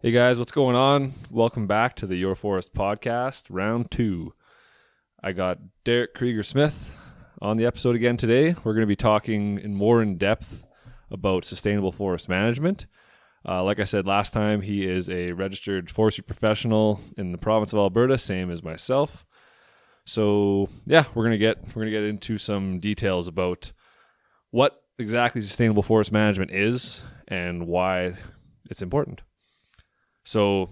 Hey guys, what's going on? Welcome back to the Your Forest podcast, round 2. I got Derrick Kreger-Smith on the episode again today. We're going to be talking in depth about sustainable forest management. Like I said last time, he is a registered forestry professional in the province of Alberta, same as myself. So yeah, we're gonna get into some details about what exactly sustainable forest management is and why it's important. So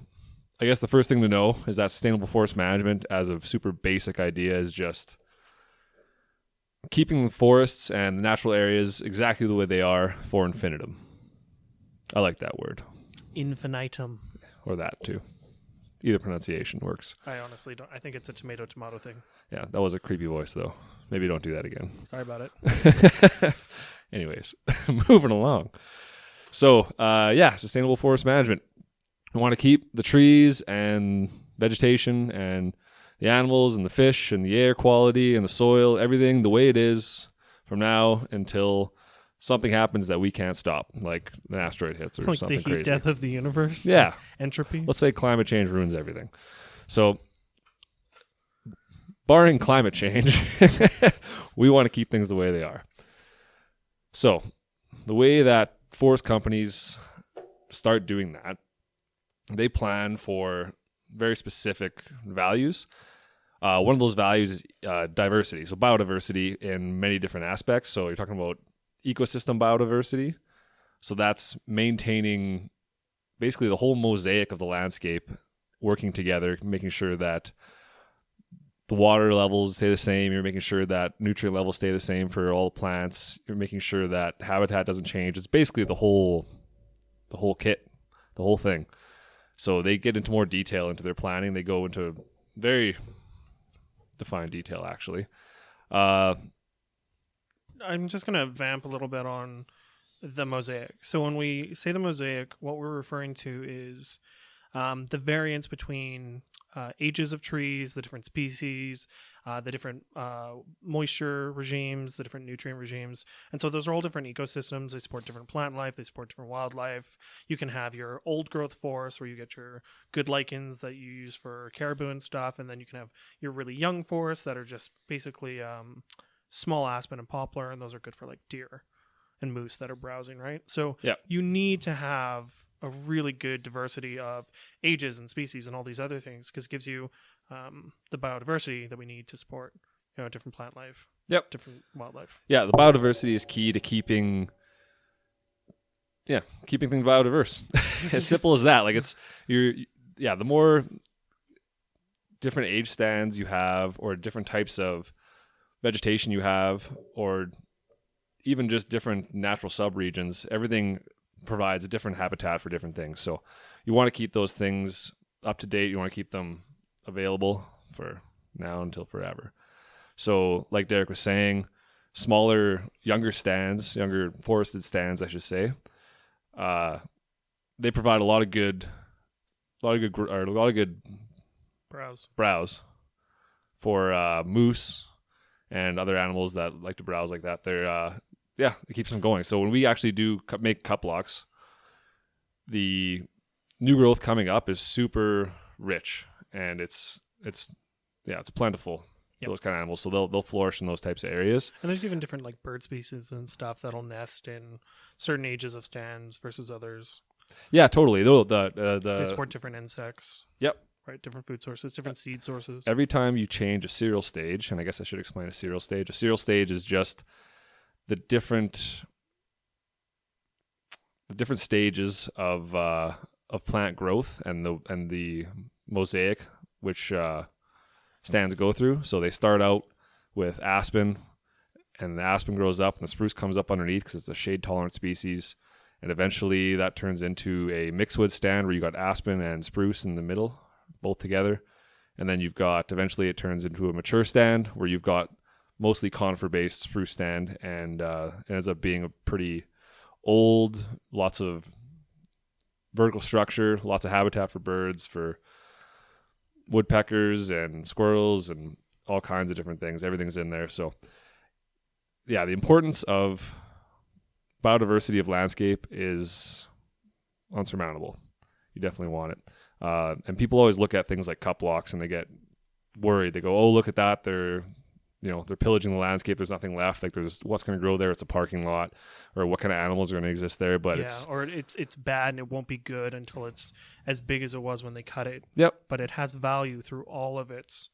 I guess the first thing to know is that sustainable forest management, as a super basic idea, is just keeping the forests and the natural areas exactly the way they are for infinitum. I like that word. Infinitum. Or that too. Either pronunciation works. I honestly don't. I think it's a tomato thing. Yeah, that was a creepy voice though. Maybe don't do that again. Sorry about it. Anyways, moving along. So, sustainable forest management. We want to keep the trees and vegetation and the animals and the fish and the air quality and the soil, everything the way it is from now until something happens that we can't stop, like an asteroid hits or like something the heat crazy. death of the universe? Yeah. Entropy? Let's say climate change ruins everything. So, barring climate change, we want to keep things the way they are. So, the way that forest companies start doing that, they plan for very specific values. One of those values is diversity. So biodiversity in many different aspects. So you're talking about ecosystem biodiversity. So that's maintaining basically the whole mosaic of the landscape working together, making sure that the water levels stay the same. You're making sure that nutrient levels stay the same for all the plants. You're making sure that habitat doesn't change. It's basically the whole kit, the whole thing. So they get into more detail into their planning. They go into very defined detail, actually. I'm just going to vamp a little bit on the mosaic. So when we say the mosaic, what we're referring to is the variance between ages of trees, the different species, the different moisture regimes, the different nutrient regimes. And so those are all different ecosystems. They support different plant life. They support different wildlife. You can have your old growth forest where you get your good lichens that you use for caribou and stuff. And then you can have your really young forests that are just basically small aspen and poplar. And those are good for like deer and moose that are browsing, right? So You need to have a really good diversity of ages and species and all these other things, because it gives you the biodiversity that we need to support, different plant life, different wildlife. Yeah, the biodiversity is key to keeping things biodiverse. As simple as that. Like the more different age stands you have, or different types of vegetation you have, or even just different natural subregions, everything provides a different habitat for different things. So you want to keep those things up to date. You want to keep them available for now until forever. So like Derrick was saying, smaller, younger forested stands, I should say, they provide a lot of good browse for moose and other animals that like to browse like that. It keeps them going. So when we actually do make cut blocks, the new growth coming up is super rich, and it's plentiful for those kind of animals. So they'll flourish in those types of areas. And there's even different like bird species and stuff that'll nest in certain ages of stands versus others. Yeah, totally. So they support different insects. Yep. Right, different food sources, different seed sources. Every time you change a cereal stage, and I guess I should explain a cereal stage. A cereal stage is just the different stages of plant growth and the mosaic which stands go through. So they start out with aspen, and the aspen grows up, and the spruce comes up underneath because it's a shade tolerant species, and eventually that turns into a mixedwood stand where you got aspen and spruce in the middle, both together, and then eventually it turns into a mature stand where you've got mostly conifer-based spruce stand, and it ends up being a pretty old, lots of vertical structure, lots of habitat for birds, for woodpeckers and squirrels and all kinds of different things. Everything's in there. So yeah, the importance of biodiversity of landscape is unsurmountable. You definitely want it. And people always look at things like cut blocks and they get worried. They go, oh, look at that. They're pillaging the landscape. There's nothing left. Like there's what's going to grow there. It's a parking lot, or what kind of animals are going to exist there. But it's bad and it won't be good until it's as big as it was when they cut it. Yep. But it has value through all of its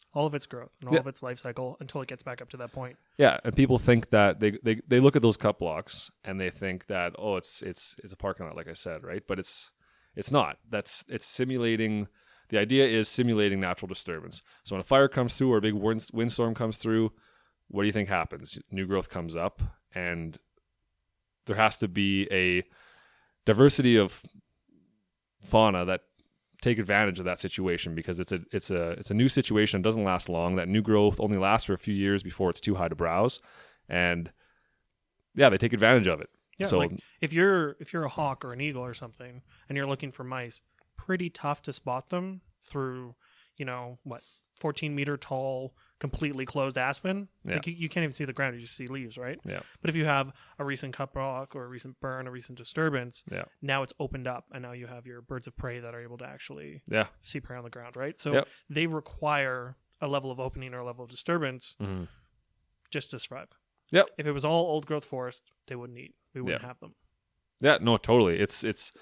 growth and all of its life cycle until it gets back up to that point. Yeah, and people think that they look at those cut blocks and they think that, oh, it's a parking lot, like I said, right? But it's not. It's simulating. The idea is simulating natural disturbance. So when a fire comes through or a big windstorm comes through, what do you think happens? New growth comes up, and there has to be a diversity of fauna that take advantage of that situation, because it's a new situation. It doesn't last long. That new growth only lasts for a few years before it's too high to browse, and yeah, they take advantage of it. Yeah, so like if you're a hawk or an eagle or something, and you're looking for mice, pretty tough to spot them through, 14-meter tall, completely closed aspen. Yeah. Like you can't even see the ground; you just see leaves, right? Yeah. But if you have a recent cut block or a recent burn, a recent disturbance, now it's opened up, and now you have your birds of prey that are able to actually see prey on the ground, right? So they require a level of opening or a level of disturbance just to survive. Yep. If it was all old growth forest, they wouldn't eat. We wouldn't have them. Yeah, no, totally. It's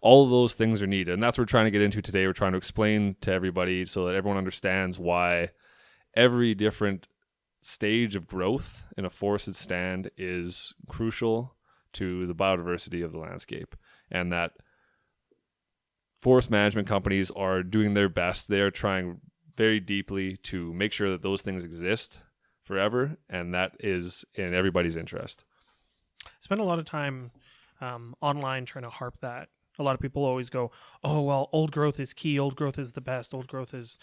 all of those things are needed. And that's what we're trying to get into today. We're trying to explain to everybody so that everyone understands why every different stage of growth in a forested stand is crucial to the biodiversity of the landscape. And that forest management companies are doing their best. They are trying very deeply to make sure that those things exist forever. And that is in everybody's interest. I spend a lot of time online trying to harp that. A lot of people always go, oh, well, old growth is key. Old growth is the best. Old growth is,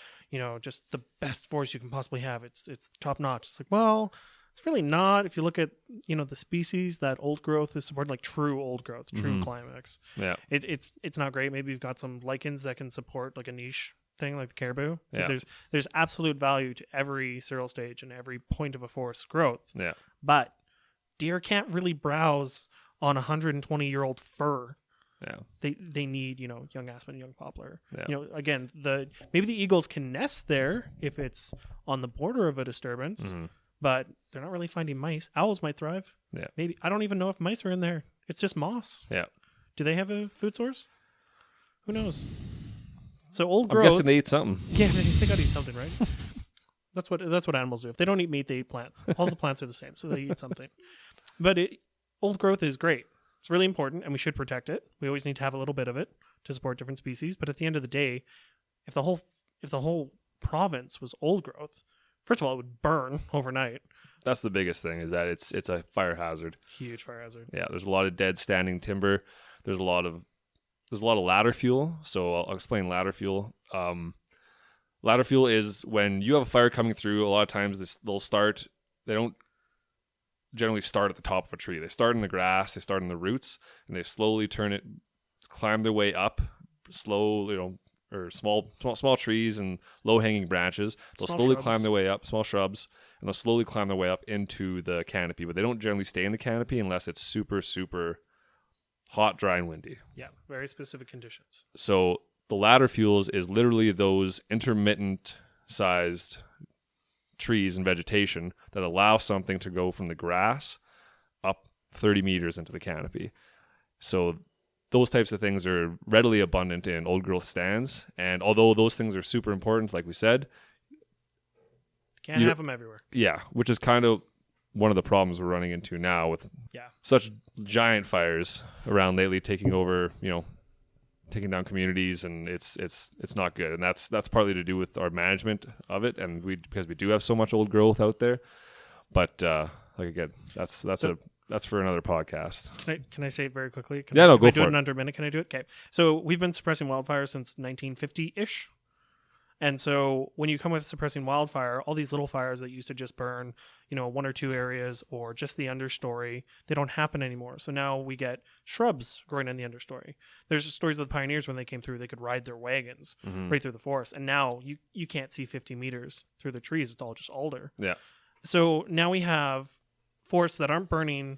just the best forest you can possibly have. It's top notch. It's like, well, it's really not. If you look at, the species that old growth is supporting, like true old growth, true climax. Yeah. It's not great. Maybe you've got some lichens that can support like a niche thing like the caribou. Yeah. There's absolute value to every cereal stage and every point of a forest growth. Yeah. But deer can't really browse on 120-year-old fir. Yeah. They need, young aspen, young poplar. Yeah. Again, maybe the eagles can nest there if it's on the border of a disturbance, but they're not really finding mice. Owls might thrive. Yeah. Maybe. I don't even know if mice are in there. It's just moss. Yeah. Do they have a food source? Who knows? So old growth. I'm guessing they eat something. Yeah, they got to eat something, right? That's what animals do. If they don't eat meat, they eat plants. All the plants are the same, so they eat something. But old growth is great. It's really important, and we should protect it. We always need to have a little bit of it to support different species. But at the end of the day, if the whole province was old growth, first of all, it would burn overnight. That's the biggest thing, is that it's a fire hazard. Huge fire hazard. Yeah, there's a lot of dead standing timber. There's a lot of ladder fuel. So I'll explain ladder fuel. Ladder fuel is when you have a fire coming through. A lot of times they don't generally start at the top of a tree. They start in the grass, they start in the roots, and they slowly climb their way up, slow, or small trees and low-hanging branches. They'll slowly climb their way up, small shrubs, and they'll slowly climb their way up into the canopy. But they don't generally stay in the canopy unless it's super, super hot, dry, and windy. Yeah, very specific conditions. So the ladder fuels is literally those intermittent-sized trees and vegetation that allow something to go from the grass up 30 meters into the canopy. So those types of things are readily abundant in old growth stands. And although those things are super important, like we said, can't have them everywhere. Yeah, which is kind of one of the problems we're running into now with such giant fires around lately, taking over, taking down communities, and it's not good. And that's partly to do with our management of it, and because we do have so much old growth out there. But like again, that's for another podcast. Can I say it very quickly? Go for it. If I do it in under a minute, can I do it? Okay. So we've been suppressing wildfire since 1950-ish. And so when you come with suppressing wildfire, all these little fires that used to just burn, one or two areas or just the understory, they don't happen anymore. So now we get shrubs growing in the understory. There's stories of the pioneers when they came through, they could ride their wagons right through the forest. And now you can't see 50 meters through the trees. It's all just alder. Yeah. So now we have forests that aren't burning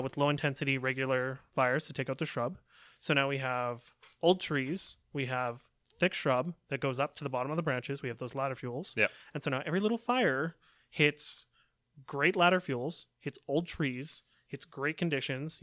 with low intensity regular fires to take out the shrub. So now we have old trees we have thick shrub that goes up to the bottom of the branches. We have those ladder fuels. Yeah. And so now every little fire hits great ladder fuels, hits old trees, hits great conditions.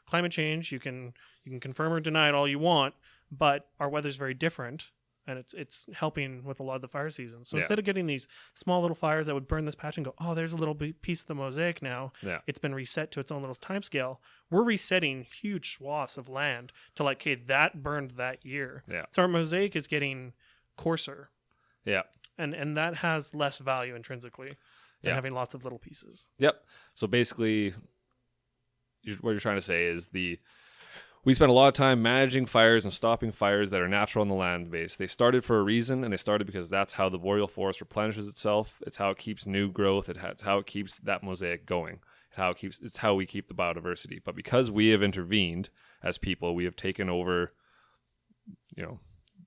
Climate change, you can confirm or deny it all you want, but our weather's very different, and it's helping with a lot of the fire seasons. So instead of getting these small little fires that would burn this patch and go, oh, there's a little piece of the mosaic now, it's been reset to its own little time scale. We're resetting huge swaths of land to like, okay, that burned that year. Yeah. So our mosaic is getting coarser. Yeah. And that has less value intrinsically than having lots of little pieces. Yep. So basically, what you're trying to say is we spend a lot of time managing fires and stopping fires that are natural on the land base. They started for a reason, and they started because that's how the boreal forest replenishes itself. It's how it keeps new growth. It's how it keeps that mosaic going. It's how we keep the biodiversity. But because we have intervened as people, we have taken over,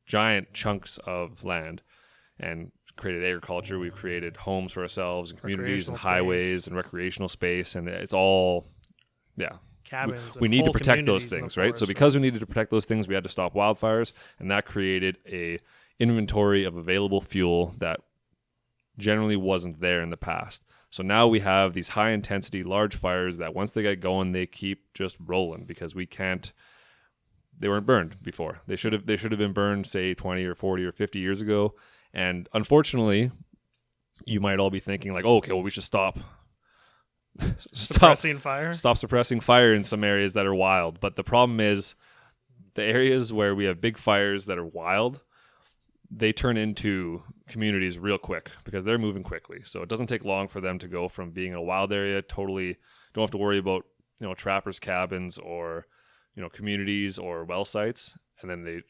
giant chunks of land and created agriculture. We've created homes for ourselves and communities and highways and recreational space, and it's all, cabins. We need to protect those things, right? So because we needed to protect those things, we had to stop wildfires, and that created a inventory of available fuel that generally wasn't there in the past. So now we have these high intensity, large fires that once they get going, they keep just rolling because they weren't burned before. They should have been burned, say 20 or 40 or 50 years ago. And unfortunately, you might all be thinking like, oh, okay, well, we should stop suppressing fire. Stop suppressing fire in some areas that are wild. But the problem is the areas where we have big fires that are wild, they turn into communities real quick because they're moving quickly. So it doesn't take long for them to go from being in a wild area, totally don't have to worry about, trappers' cabins or, communities or well sites. And then they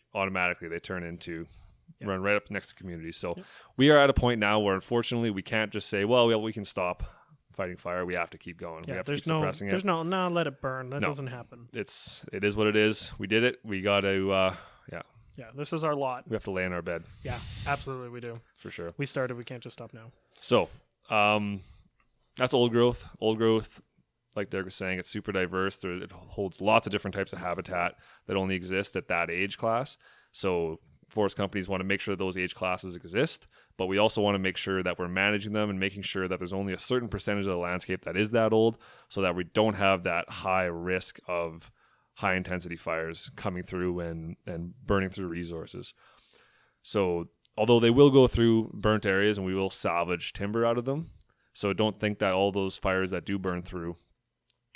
turn into run right up next to communities. So we are at a point now where unfortunately we can't just say, well, we can stop fighting fire. We have to keep going. We have to keep suppressing it. Let it burn. That doesn't happen. It is what it is. We did it. We got to, this is our lot. We have to lay in our bed. Yeah, absolutely we do. For sure. We started. We can't just stop now. So, that's old growth. Old growth, like Derrick was saying, it's super diverse. It holds lots of different types of habitat that only exist at that age class. So forest companies want to make sure that those age classes exist, but we also want to make sure that we're managing them and making sure that there's only a certain percentage of the landscape that is that old so that we don't have that high risk of high intensity fires coming through and burning through resources. So although they will go through burnt areas and we will salvage timber out of them, so don't think that all those fires that do burn through,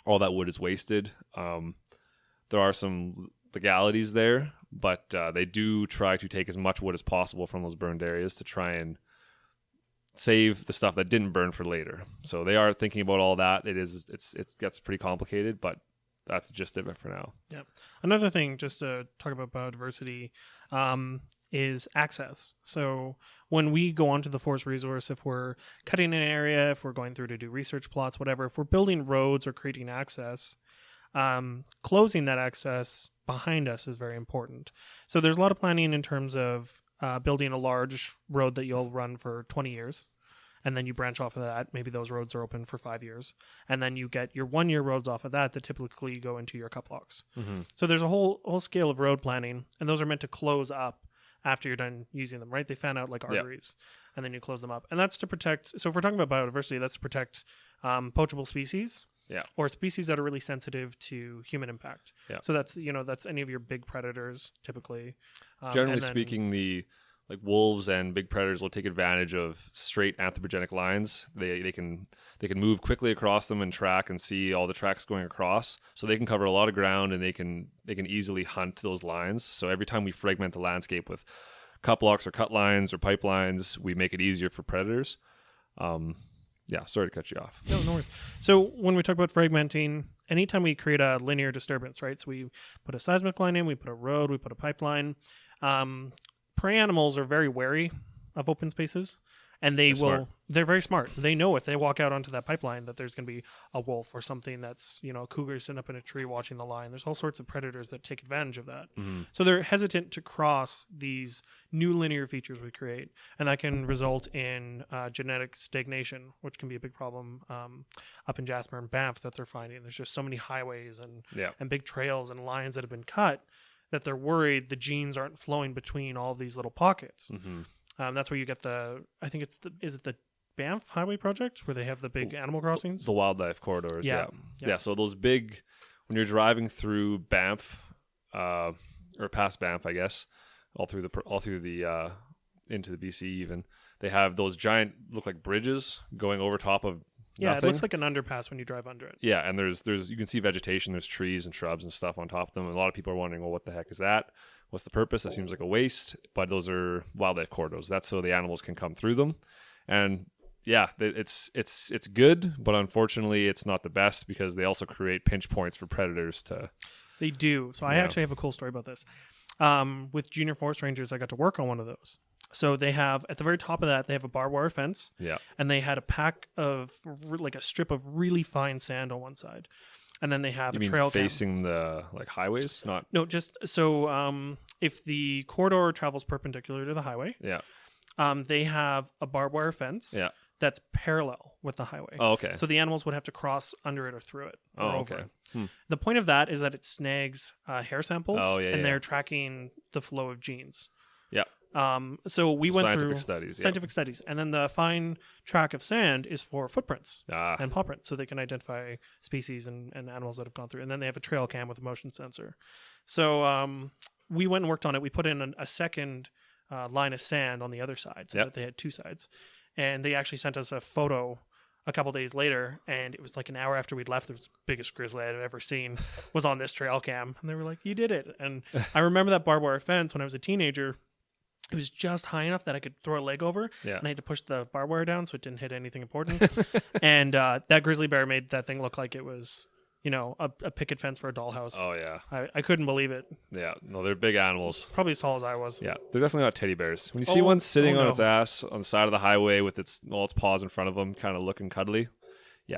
all that wood is wasted. There are some legalities there, but they do try to take as much wood as possible from those burned areas to try and save the stuff that didn't burn for later. So they are thinking about all that. It gets pretty complicated, but that's just it for now. Yeah. Another thing, just to talk about biodiversity, is access. So when we go onto the forest resource, if we're cutting an area, if we're going through to do research plots, whatever, if we're building roads or creating access, closing that access behind us is very important. So there's a lot of planning in terms of building a large road that you'll run for 20 years. And then you branch off of that. Maybe those roads are open for 5 years. And then you get your 1 year roads off of that typically go into your cut blocks. Mm-hmm. So there's a whole scale of road planning. And those are meant to close up after you're done using them, right? They fan out like arteries. And then you close them up. And that's to protect. So if we're talking about biodiversity, that's to protect poachable species. Yeah. Or species that are really sensitive to human impact. Yeah. So that's any of your big predators typically. Generally speaking, like wolves and big predators will take advantage of straight anthropogenic lines. They can move quickly across them and track and see all the tracks going across. So they can cover a lot of ground and they can easily hunt those lines. So every time we fragment the landscape with cut blocks or cut lines or pipelines, we make it easier for predators. Sorry to cut you off. No worries. So when we talk about fragmenting, anytime we create a linear disturbance, right? So we put a seismic line in, we put a road, we put a pipeline. Prey animals are very wary of open spaces, and they're very smart. They know if they walk out onto that pipeline that there's going to be a wolf or something that's, a cougar sitting up in a tree watching the line. There's all sorts of predators that take advantage of that. Mm-hmm. So they're hesitant to cross these new linear features we create, and that can result in genetic stagnation, which can be a big problem up in Jasper and Banff that they're finding. There's just so many highways and big trails and lines that have been cut that they're worried the genes aren't flowing between all these little pockets. Mm-hmm. That's where you get is it the Banff Highway Project where they have the big animal crossings? The wildlife corridors. Yeah. Yeah. So those big, when you're driving through Banff, or past Banff, I guess, all through the into the BC even, they have those giant, look like bridges going over top of nothing. It looks like an underpass when you drive under it. Yeah, and there's you can see vegetation, there's trees and shrubs and stuff on top of them. And a lot of people are wondering, well, what the heck is that? What's the purpose? That seems like a waste, but those are wildlife corridors. That's so the animals can come through them. And yeah, it's good, but unfortunately it's not the best because they also create pinch points for predators to... They do. So I actually have a cool story about this. With junior forest rangers, I got to work on one of those. So they have, at the very top of that, they have a barbed wire fence. Yeah. And they had a pack of, like a strip of really fine sand on one side. And then they have a trail facing the like highways, not... No, just so if the corridor travels perpendicular to the highway, they have a barbed wire fence that's parallel with the highway. Oh, okay. So the animals would have to cross under it or through it. Or over it. The point of that is that it snags hair samples, and they're tracking the flow of genes. Yeah. So we went through scientific studies, and then the fine track of sand is for footprints and paw prints, so they can identify species and animals that have gone through. And then they have a trail cam with a motion sensor. So we went and worked on it. We put in a second line of sand on the other side, so that they had two sides. And they actually sent us a photo a couple days later, and it was like an hour after we'd left. It was the biggest grizzly I'd ever seen was on this trail cam, and they were like, "You did it!" And I remember that barbed wire fence when I was a teenager. It was just high enough that I could throw a leg over, and I had to push the barbed wire down so it didn't hit anything important. And that grizzly bear made that thing look like it was, a picket fence for a dollhouse. Oh, yeah. I couldn't believe it. Yeah. No, they're big animals. Probably as tall as I was. Yeah. They're definitely not teddy bears. When you see one sitting on its ass on the side of the highway with all its paws in front of them, kind of looking cuddly,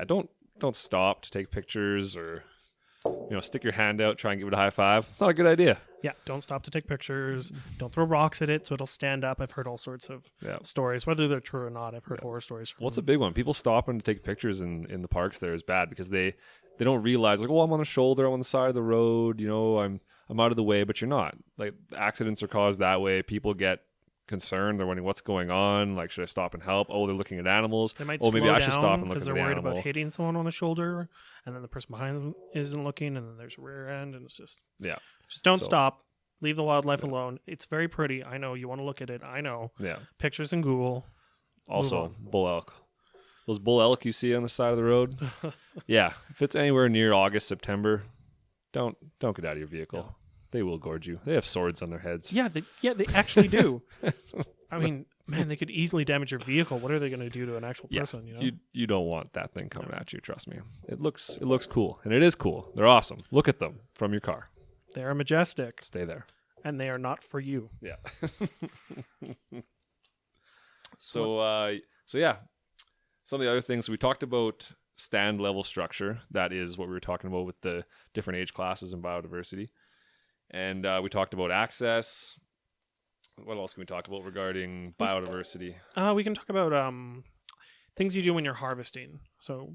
don't stop to take pictures or... stick your hand out, try and give it a high five. It's not a good idea. Yeah, don't stop to take pictures. Don't throw rocks at it so it'll stand up. I've heard all sorts of stories, whether they're true or not. I've heard horror stories. What's a big one? People stopping to take pictures in the parks there is bad because they don't realize, like, I'm on the shoulder, I'm on the side of the road, I'm out of the way, but you're not. Like, accidents are caused that way. People get concerned. They're wondering what's going on. Like, should I stop and help? Oh, they're looking at animals. They might maybe I should stop and look at the animal. Because they're worried about hitting someone on the shoulder, and then the person behind them isn't looking, and then there's a rear end, and it's just... Yeah. Just don't stop. Leave the wildlife alone. It's very pretty. I know. You want to look at it. I know. Yeah. Pictures in Google. Also, bull elk. Those bull elk you see on the side of the road. Yeah. If it's anywhere near August, September, don't get out of your vehicle. No. They will gorge you. They have swords on their heads. Yeah, they actually do. I mean, man, they could easily damage your vehicle. What are they going to do to an actual person? You don't want that thing coming at you. Trust me. It looks cool, and it is cool. They're awesome. Look at them from your car. They are majestic. Stay there. And they are not for you. Yeah. So yeah. Some of the other things we talked about: stand level structure. That is what we were talking about with the different age classes and biodiversity. And we talked about access. What else can we talk about regarding biodiversity? We can talk about things you do when you're harvesting. So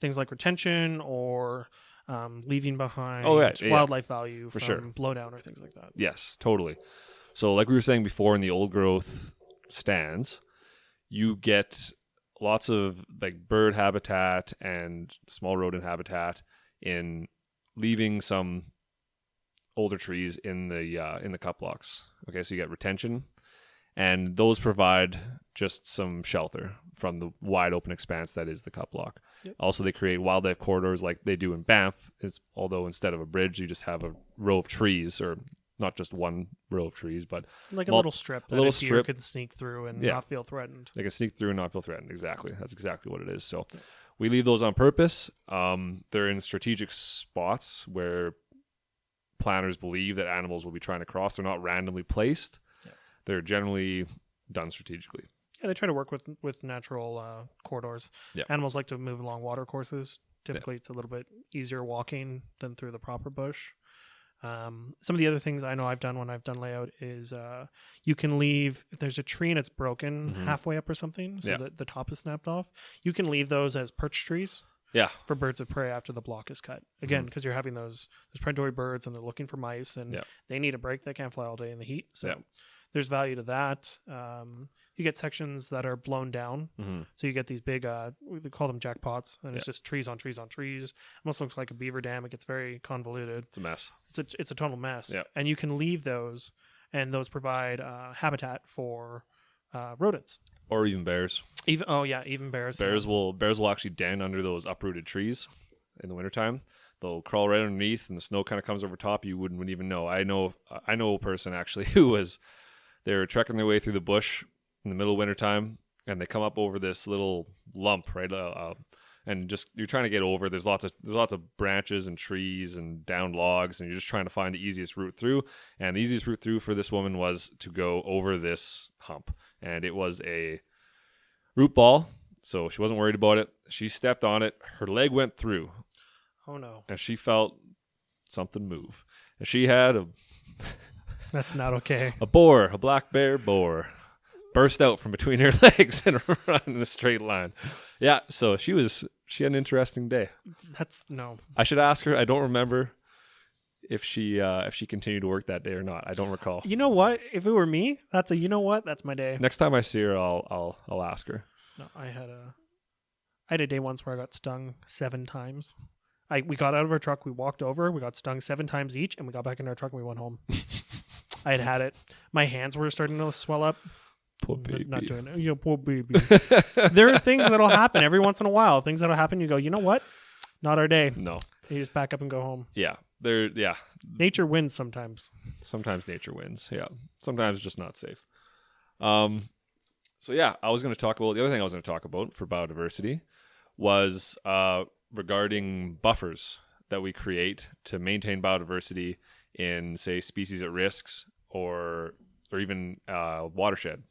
things like retention or leaving behind wildlife value from blowdown or things like that. Yes, totally. So like we were saying before, in the old growth stands, you get lots of like bird habitat and small rodent habitat in leaving some older trees in the cut blocks. Okay, so you get retention, and those provide just some shelter from the wide open expanse that is the cut block. Yep. Also, they create wildlife corridors like they do in Banff. Although instead of a bridge, you just have a row of trees, or not just one row of trees, but like a little strip that a deer can sneak through and not feel threatened. They can sneak through and not feel threatened. Exactly. That's exactly what it is. So we leave those on purpose. They're in strategic spots where planners believe that animals will be trying to cross. They're not randomly placed. Yeah. They're generally done strategically. Yeah, they try to work with natural corridors. Yeah. Animals like to move along water courses. Typically, it's a little bit easier walking than through the proper bush. Some of the other things I know I've done when I've done layout is you can leave, if there's a tree and it's broken halfway up or something, so that the top is snapped off, you can leave those as perch trees. Yeah. for birds of prey after the block is cut. Again, because you're having those predatory birds and they're looking for mice, and they need a break. They can't fly all day in the heat. So there's value to that. You get sections that are blown down. So you get these big, we call them jackpots, and it's just trees on trees on trees. Almost looks like a beaver dam. It gets very convoluted. It's a mess. It's a total mess. Yeah. And you can leave those, and those provide habitat for rodents. Or even bears. Even bears. Bears will actually den under those uprooted trees in the wintertime. They'll crawl right underneath, and the snow kind of comes over top. You wouldn't even know. I know a person actually they were trekking their way through the bush in the middle of wintertime, and they come up over this little lump, right? And just you're trying to get over. There's lots of branches and trees and downed logs, and you're just trying to find the easiest route through. And the easiest route through for this woman was to go over this hump, and it was a root ball, so she wasn't worried about it. She stepped on it. Her leg went through. Oh no! And she felt something move, and she had That's not okay. A black bear boar, burst out from between her legs and run in a straight line. Yeah, so she had an interesting day. No. I should ask her. I don't remember if she continued to work that day or not. I don't recall. You know what? If it were me, that's my day. Next time I see her, I'll ask her. No, I had a day once where I got stung 7 times. We got out of our truck, we walked over, we got stung 7 times each, and we got back in our truck and we went home. I had it. My hands were starting to swell up. Poor baby. Not doing it. Yeah, poor baby. There are things that'll happen every once in a while. Things that'll happen. You go, you know what? Not our day. No. You just back up and go home. Yeah. Nature wins sometimes. Sometimes nature wins. Yeah. Sometimes it's just not safe. So yeah, the other thing I was going to talk about for biodiversity was regarding buffers that we create to maintain biodiversity in, say, species at risks or even watershed.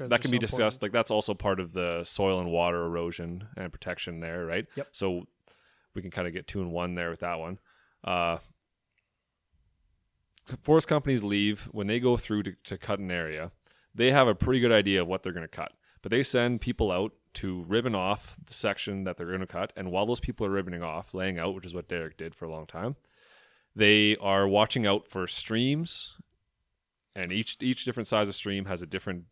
That can be discussed. Important. Like that's also part of the soil and water erosion and protection there, right? Yep. So we can kind of get 2 in 1 there with that one. Forest companies leave when they go through to cut an area. They have a pretty good idea of what they're going to cut, but they send people out to ribbon off the section that they're going to cut. And while those people are ribboning off, laying out, which is what Derrick did for a long time, they are watching out for streams, and each different size of stream has a different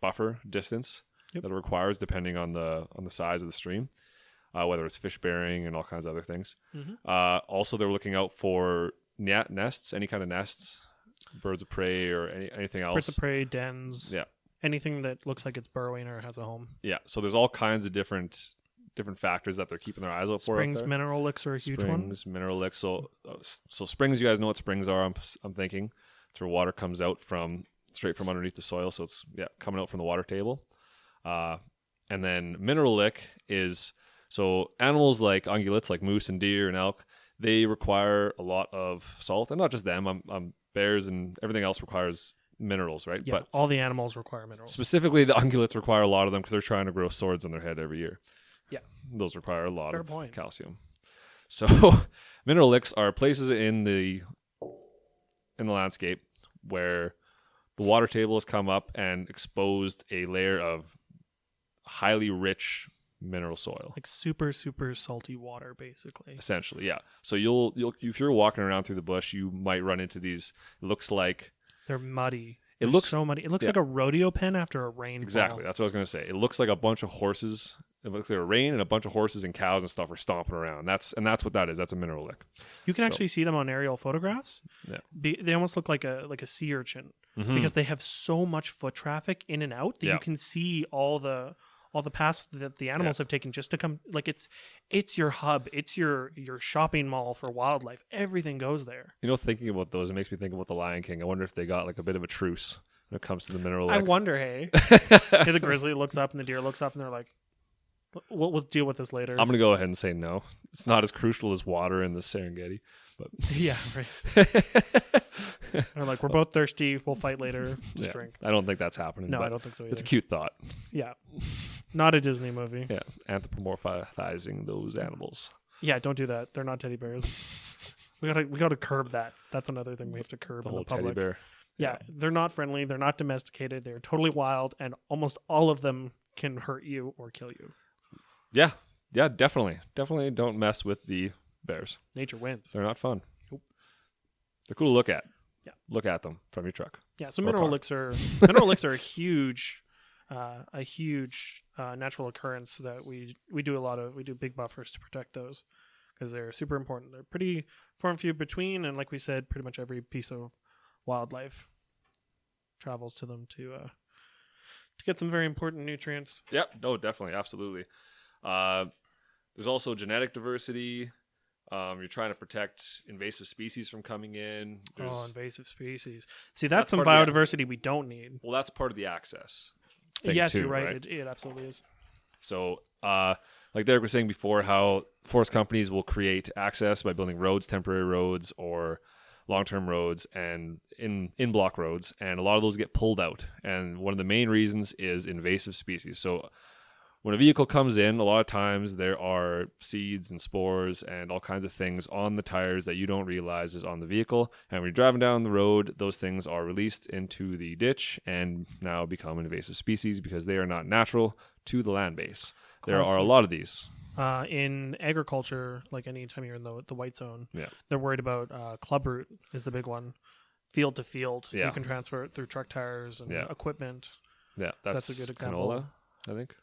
buffer distance that it requires depending on the size of the stream, whether it's fish bearing and all kinds of other things. Also, they're looking out for nests, any kind of nests, birds of prey or anything else. Birds of prey, dens. Yeah. Anything that looks like it's burrowing or has a home. Yeah. So there's all kinds of different factors that they're keeping their eyes out for. Springs, mineral licks are a huge one. Springs, mineral licks. So springs, you guys know what springs are. I'm thinking it's where water comes out straight from underneath the soil. So it's coming out from the water table. And then mineral lick is so animals like ungulates, like moose and deer and elk. They require a lot of salt, and not just them. Bears and everything else requires minerals, right? Yeah, but all the animals require minerals. Specifically, the ungulates require a lot of them because they're trying to grow swords on their head every year. Yeah. Those require a lot Fair of point. calcium. So mineral licks are places in the landscape where the water table has come up and exposed a layer of highly rich mineral soil. Like super, super salty water, basically. Essentially, yeah. So you'll if you're walking around through the bush, you might run into these. It looks like they're muddy. It looks so muddy. It looks like a rodeo pen after a rainfall. Exactly. That's what I was going to say. It looks like a bunch of horses. It looks like a rain and a bunch of horses and cows and stuff are stomping around. That's what that is. That's a mineral lick. You can actually see them on aerial photographs. Yeah. They almost look like a sea urchin because they have so much foot traffic in and out that you can see all the paths that the animals have taken just to come. Like it's your hub. It's your shopping mall for wildlife. Everything goes there. Thinking about those, it makes me think about the Lion King. I wonder if they got like a bit of a truce when it comes to the mineral lick. I wonder, hey. The grizzly looks up and the deer looks up and they're like, we'll deal with this later. I'm going to go ahead and say no. It's not as crucial as water in the Serengeti. But yeah, right. They're like, we're both thirsty. We'll fight later. Just drink. I don't think that's happening. No, I don't think so either. It's a cute thought. Yeah. Not a Disney movie. Yeah. Anthropomorphizing those animals. Yeah, don't do that. They're not teddy bears. We gotta curb that. That's another thing we have to curb the in whole the public. teddy bear. Yeah, they're not friendly. They're not domesticated. They're totally wild, and almost all of them can hurt you or kill you. Yeah. yeah, definitely don't mess with the bears. Nature wins. They're not fun. Nope. They're cool to look at. Yeah. Look at them from your truck. Yeah, so Or mineral car. licks are a huge natural occurrence that we do big buffers to protect those because they're super important. They're pretty far and few between, and like we said, pretty much every piece of wildlife travels to them to get some very important nutrients. Yep. No, definitely. Absolutely. There's also genetic diversity. You're trying to protect invasive species from coming in. Invasive species. See, that's some part of biodiversity we don't need. Well, that's part of the access thing Yes, too, you're right. It absolutely is. So, like Derrick was saying before, how forest companies will create access by building roads, temporary roads, or long-term roads, and in-block roads, and a lot of those get pulled out. And one of the main reasons is invasive species. So when a vehicle comes in, a lot of times there are seeds and spores and all kinds of things on the tires that you don't realize is on the vehicle. And when you're driving down the road, those things are released into the ditch and now become invasive species because they are not natural to the land base. There are a lot of these. In agriculture, like anytime you're in the white zone, Yeah. they're worried about clubroot is the big one. Field to field, Yeah. you can transfer it through truck tires and equipment. Yeah, that's a good example. canola, I think.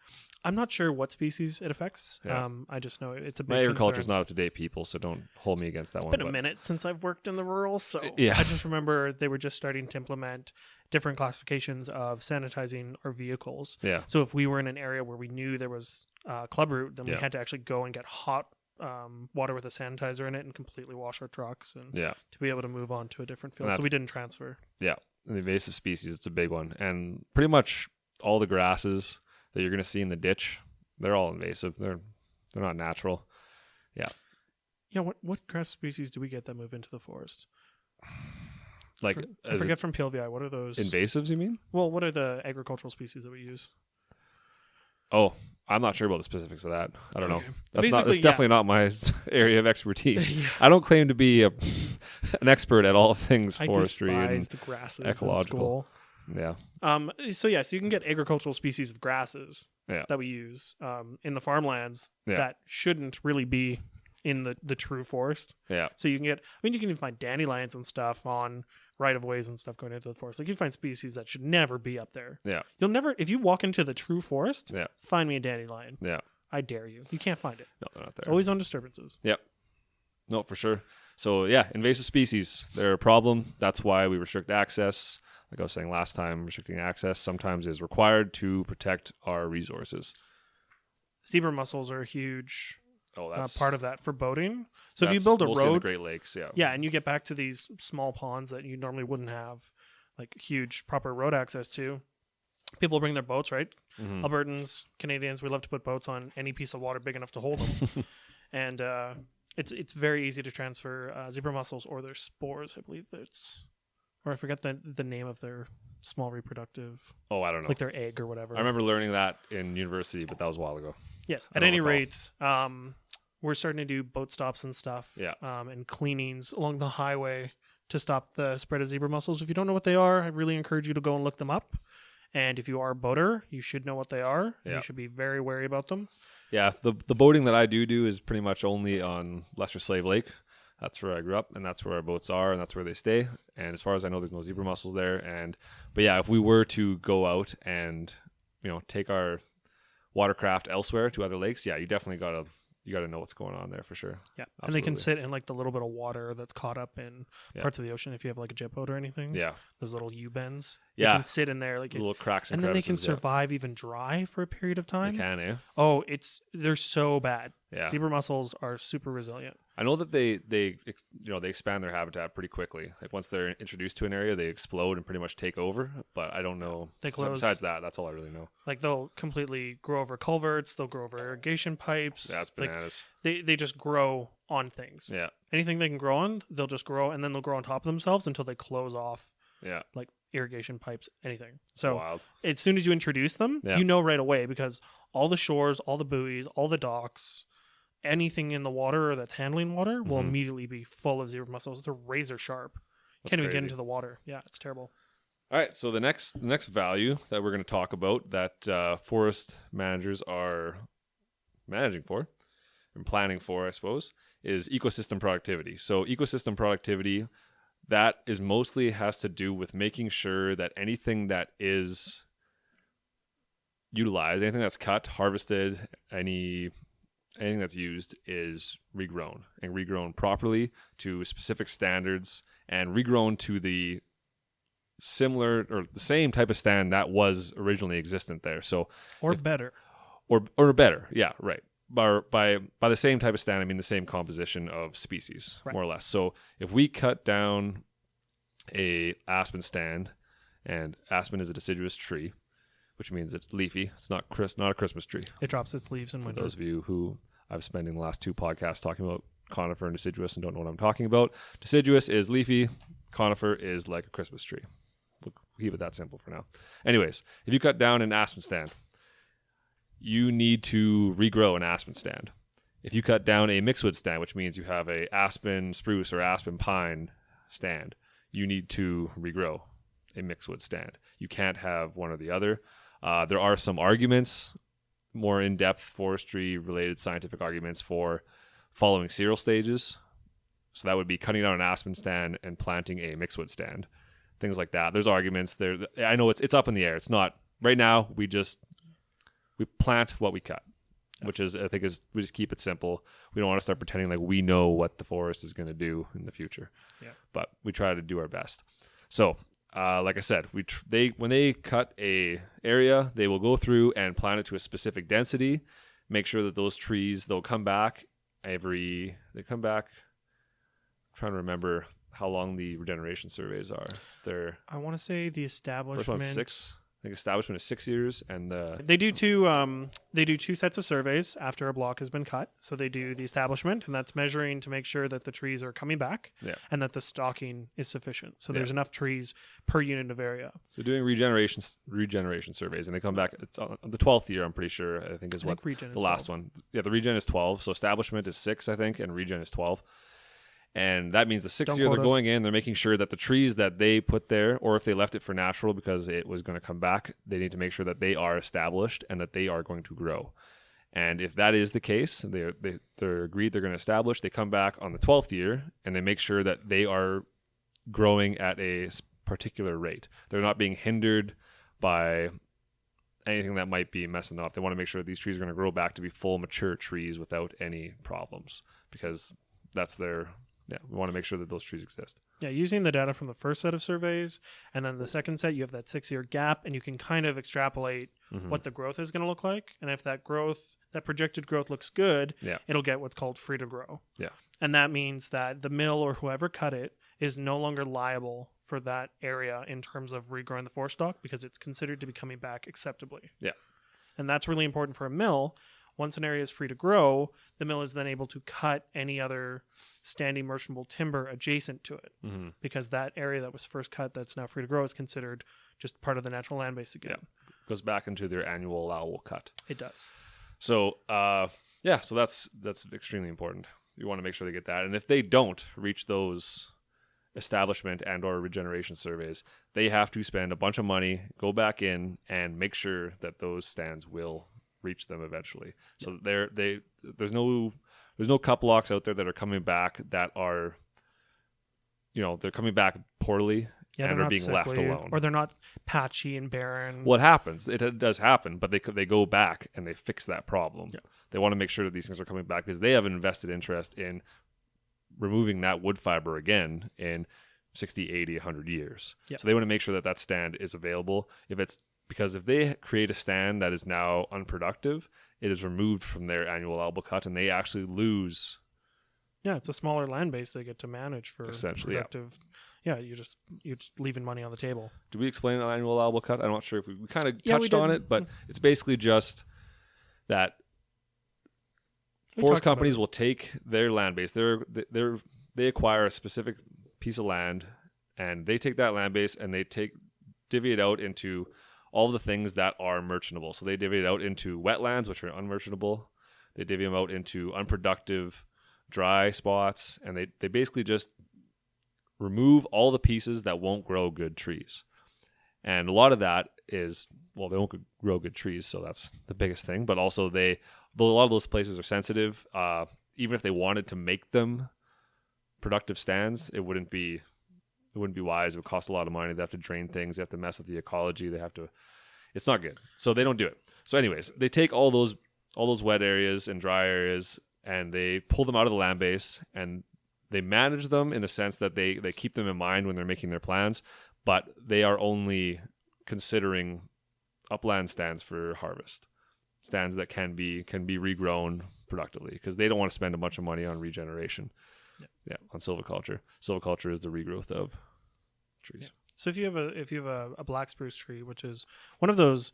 I'm not sure what species it affects. Yeah. I just know it's a big My agriculture's concern. not up to date, people, so don't hold me against that one. It's been a minute since I've worked in the rural, so Yeah. I just remember they were just starting to implement different classifications of sanitizing our vehicles. Yeah. So if we were in an area where we knew there was clubroot, then we Yeah. had to actually go and get hot water with a sanitizer in it and completely wash our trucks and Yeah. to be able to move on to a different field. And So we didn't transfer. Yeah. The invasive species, it's a big one. And pretty much all the grasses that you're going to see in the ditch, they're all invasive. They're not natural. Yeah, what grass species do we get that move into the forest? Like, I as forget from PLVI. What are those? invasives, you mean? Well, what are the agricultural species that we use? Oh, I'm not sure about the specifics of that. I don't know. Okay. That's Basically, definitely not my area of expertise. Yeah. I don't claim to be an expert at all things forestry I and despised grasses ecological. in school. yeah. So you can get agricultural species of grasses Yeah. that we use in the farmlands Yeah. that shouldn't really be in the true forest. Yeah. So you can get, you can even find dandelions and stuff on right of ways and stuff going into the forest. Like you find species that should never be up there. Yeah. You'll never, if you walk into the true forest, Yeah. find me a dandelion. Yeah. I dare you. You can't find it. No, they're not It's there. always on disturbances. Yep. No, for sure. So yeah, invasive species, they're a problem. That's why we restrict access. Like I was saying last time, restricting access sometimes is required to protect our resources. Zebra mussels are a huge Oh, that's part of that for boating. So if you that's build a mostly in the road, Great Lakes, yeah. yeah, and you get back to these small ponds that you normally wouldn't have like huge proper road access to. People bring their boats, right? Mhm. Albertans, Canadians, we love to put boats on any piece of water big enough to hold them. And it's very easy to transfer zebra mussels or their spores, I believe it's, or I forget the name of their small reproductive, Oh, I don't know. like their egg or whatever. I remember learning that in university, but that was a while ago. Yes. I At don't any recall. rate, we're starting to do boat stops and stuff. Yeah. And cleanings along the highway to stop the spread of zebra mussels. If you don't know what they are, I really encourage you to go and look them up. And if you are a boater, you should know what they are. Yeah. You should be very wary about them. Yeah, the boating that I do is pretty much only on Lesser Slave Lake. That's where I grew up, and that's where our boats are, and that's where they stay. And as far as I know, there's no zebra mussels there. But yeah, if we were to go out and take our watercraft elsewhere to other lakes, yeah, you definitely gotta know what's going on there for sure. Yeah. And they can Absolutely. sit in like the little bit of water that's caught up in Yeah. parts of the ocean if you have like a jet boat or anything. Yeah, Those little U-bends. Yeah. They can sit in there like little cracks and and then they can crevices, yeah. survive even dry for a period of time. They can, eh? Oh, they're so bad. Yeah. Zebra mussels are super resilient. I know that they expand their habitat pretty quickly. Like once they're introduced to an area, they explode and pretty much take over. But I don't know. They close. Besides that, that's all I really know. Like they'll completely grow over culverts, they'll grow over irrigation pipes. That's like bananas. they just grow on things. Yeah, Anything they can grow on, they'll just grow and then they'll grow on top of themselves until they close off yeah. like irrigation pipes, anything. So Wild. as soon as you introduce them, Yeah. you know right away because all the shores, all the buoys, all the docks, anything in the water that's handling water will Mhm. immediately be full of zebra mussels. They're razor sharp. You That's can't even get crazy. into the water. Yeah, it's terrible. All right, so the next value that we're going to talk about that forest managers are managing for planning for, I suppose, is ecosystem productivity. So ecosystem productivity, that is mostly has to do with making sure that anything that is utilized, anything that's cut, harvested, anything that's used is regrown properly to specific standards and regrown to the similar or the same type of stand that was originally existent there. So better. Or better. Yeah, right. By the same type of stand, I mean the same composition of species, more or less. So if we cut down a aspen stand, and aspen is a deciduous tree, which means it's leafy. It's not a Christmas tree. It drops its leaves in winter. For those of you who I've spent the last 2 podcasts talking about conifer and deciduous and don't know what I'm talking about. Deciduous is leafy. Conifer is like a Christmas tree. We'll keep it that simple for now. Anyways, if you cut down an aspen stand, you need to regrow an aspen stand. If you cut down a mixedwood stand, which means you have a aspen spruce or aspen pine stand, you need to regrow a mixedwood stand. You can't have one or the other. There are some arguments, more in-depth forestry-related scientific arguments for following serial stages. So that would be cutting down an aspen stand and planting a mixedwood stand, things like that. There's arguments there. I know it's up in the air. It's not right now. We plant what we cut, which is I think we just keep it simple. We don't want to start pretending like we know what the forest is going to do in the future. Yeah. But we try to do our best. So, like I said, when they cut a area, they will go through and plant it to a specific density. Make sure that those trees they'll come back. I'm trying to remember how long the regeneration surveys are. I want to say the establishment. First one's 6. I think establishment is 6 years, and they do two sets of surveys after a block has been cut. So they do the establishment, and that's measuring to make sure that the trees are coming back, and that the stocking is sufficient. So there's enough trees per unit of area. So doing regeneration surveys, and they come back. It's on the 12th year, I'm pretty sure. I think is what the last one. Yeah, the regen is 12. So establishment is 6, I think, and regen is 12. And that means the 6th year they're going in, they're making sure that the trees that they put there, or if they left it for natural because it was going to come back, they need to make sure that they are established and that they are going to grow. And if that is the case, they're agreed they're going to establish, they come back on the 12th year and they make sure that they are growing at a particular rate. They're not being hindered by anything that might be messing up. They want to make sure that these trees are going to grow back to be full mature trees without any problems, because that's their... Yeah, we want to make sure that those trees exist. Yeah, using the data from the first set of surveys, and then the second set, you have that 6-year gap, and you can kind of extrapolate what the growth is going to look like. And if that projected growth looks good, it'll get what's called free to grow. Yeah. And that means that the mill or whoever cut it is no longer liable for that area in terms of regrowing the forest stock, because it's considered to be coming back acceptably. Yeah. And that's really important for a mill. Once an area is free to grow, the mill is then able to cut any other standing merchantable timber adjacent to it, because that area that was first cut that's now free to grow is considered just part of the natural land base again. Yeah. Goes back into their annual allowable cut. It does. So, so that's extremely important. You want to make sure they get that. And if they don't reach those establishment and or regeneration surveys, they have to spend a bunch of money, go back in and make sure that those stands will reach them eventually. So there's no cup locks out there that are coming back that are, they're coming back poorly and are being sickly, left alone, or they're not patchy and barren. What happens? It does happen, but they go back and they fix that problem. Yeah. They want to make sure that these things are coming back because they have an invested interest in removing that wood fiber again in 60, 80, 100 years. Yeah. So they want to make sure that that stand is available. Because if they create a stand that is now unproductive, it is removed from their annual allowable cut, and they actually lose. Yeah, it's a smaller land base they get to manage for essentially productive. Yeah, you're just leaving money on the table. Do we explain an annual allowable cut? I'm not sure if we kind of touched on it, but it's basically just that forest companies will take their land base. They acquire a specific piece of land, and they take that land base and they divvy it out into all the things that are merchantable. So they divvy it out into wetlands, which are unmerchantable. They divvy them out into unproductive dry spots, and they basically just remove all the pieces that won't grow good trees. And a lot of that is well, they won't grow good trees, so that's the biggest thing. But also though a lot of those places are sensitive. Even if they wanted to make them productive stands, it wouldn't be wise. It would cost a lot of money. They have to drain things. They have to mess with the ecology. It's not good. So they don't do it. So anyways, they take all those wet areas and dry areas and they pull them out of the land base and they manage them in the sense that they keep them in mind when they're making their plans, but they are only considering upland stands for harvest. Stands that can be regrown productively because they don't want to spend a bunch of money on regeneration. On silviculture. Silviculture is the regrowth of trees. Yeah. So if you have a black spruce tree, which is one of those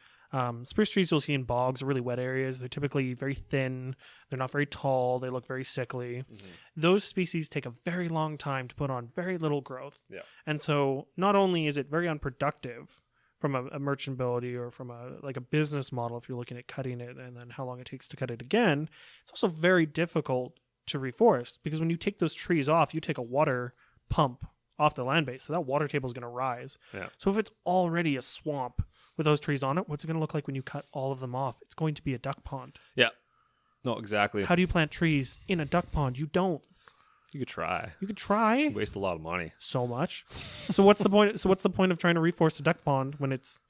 spruce trees you'll see in bogs or really wet areas, they're typically very thin. They're not very tall. They look very sickly. Mm-hmm. Those species take a very long time to put on very little growth. Yeah. And so not only is it very unproductive from a merchantability or from a business model, if you're looking at cutting it and then how long it takes to cut it again, it's also very difficult to reforest because when you take those trees off, you take a water pump off the land base, so that water table is going to rise. Yeah. So if it's already a swamp with those trees on it, what's it going to look like when you cut all of them off? It's going to be a duck pond. Yeah. No, exactly. How do you plant trees in a duck pond? You don't. You could try. You waste a lot of money. So much. So what's the point? So what's the point of trying to reforest a duck pond when it's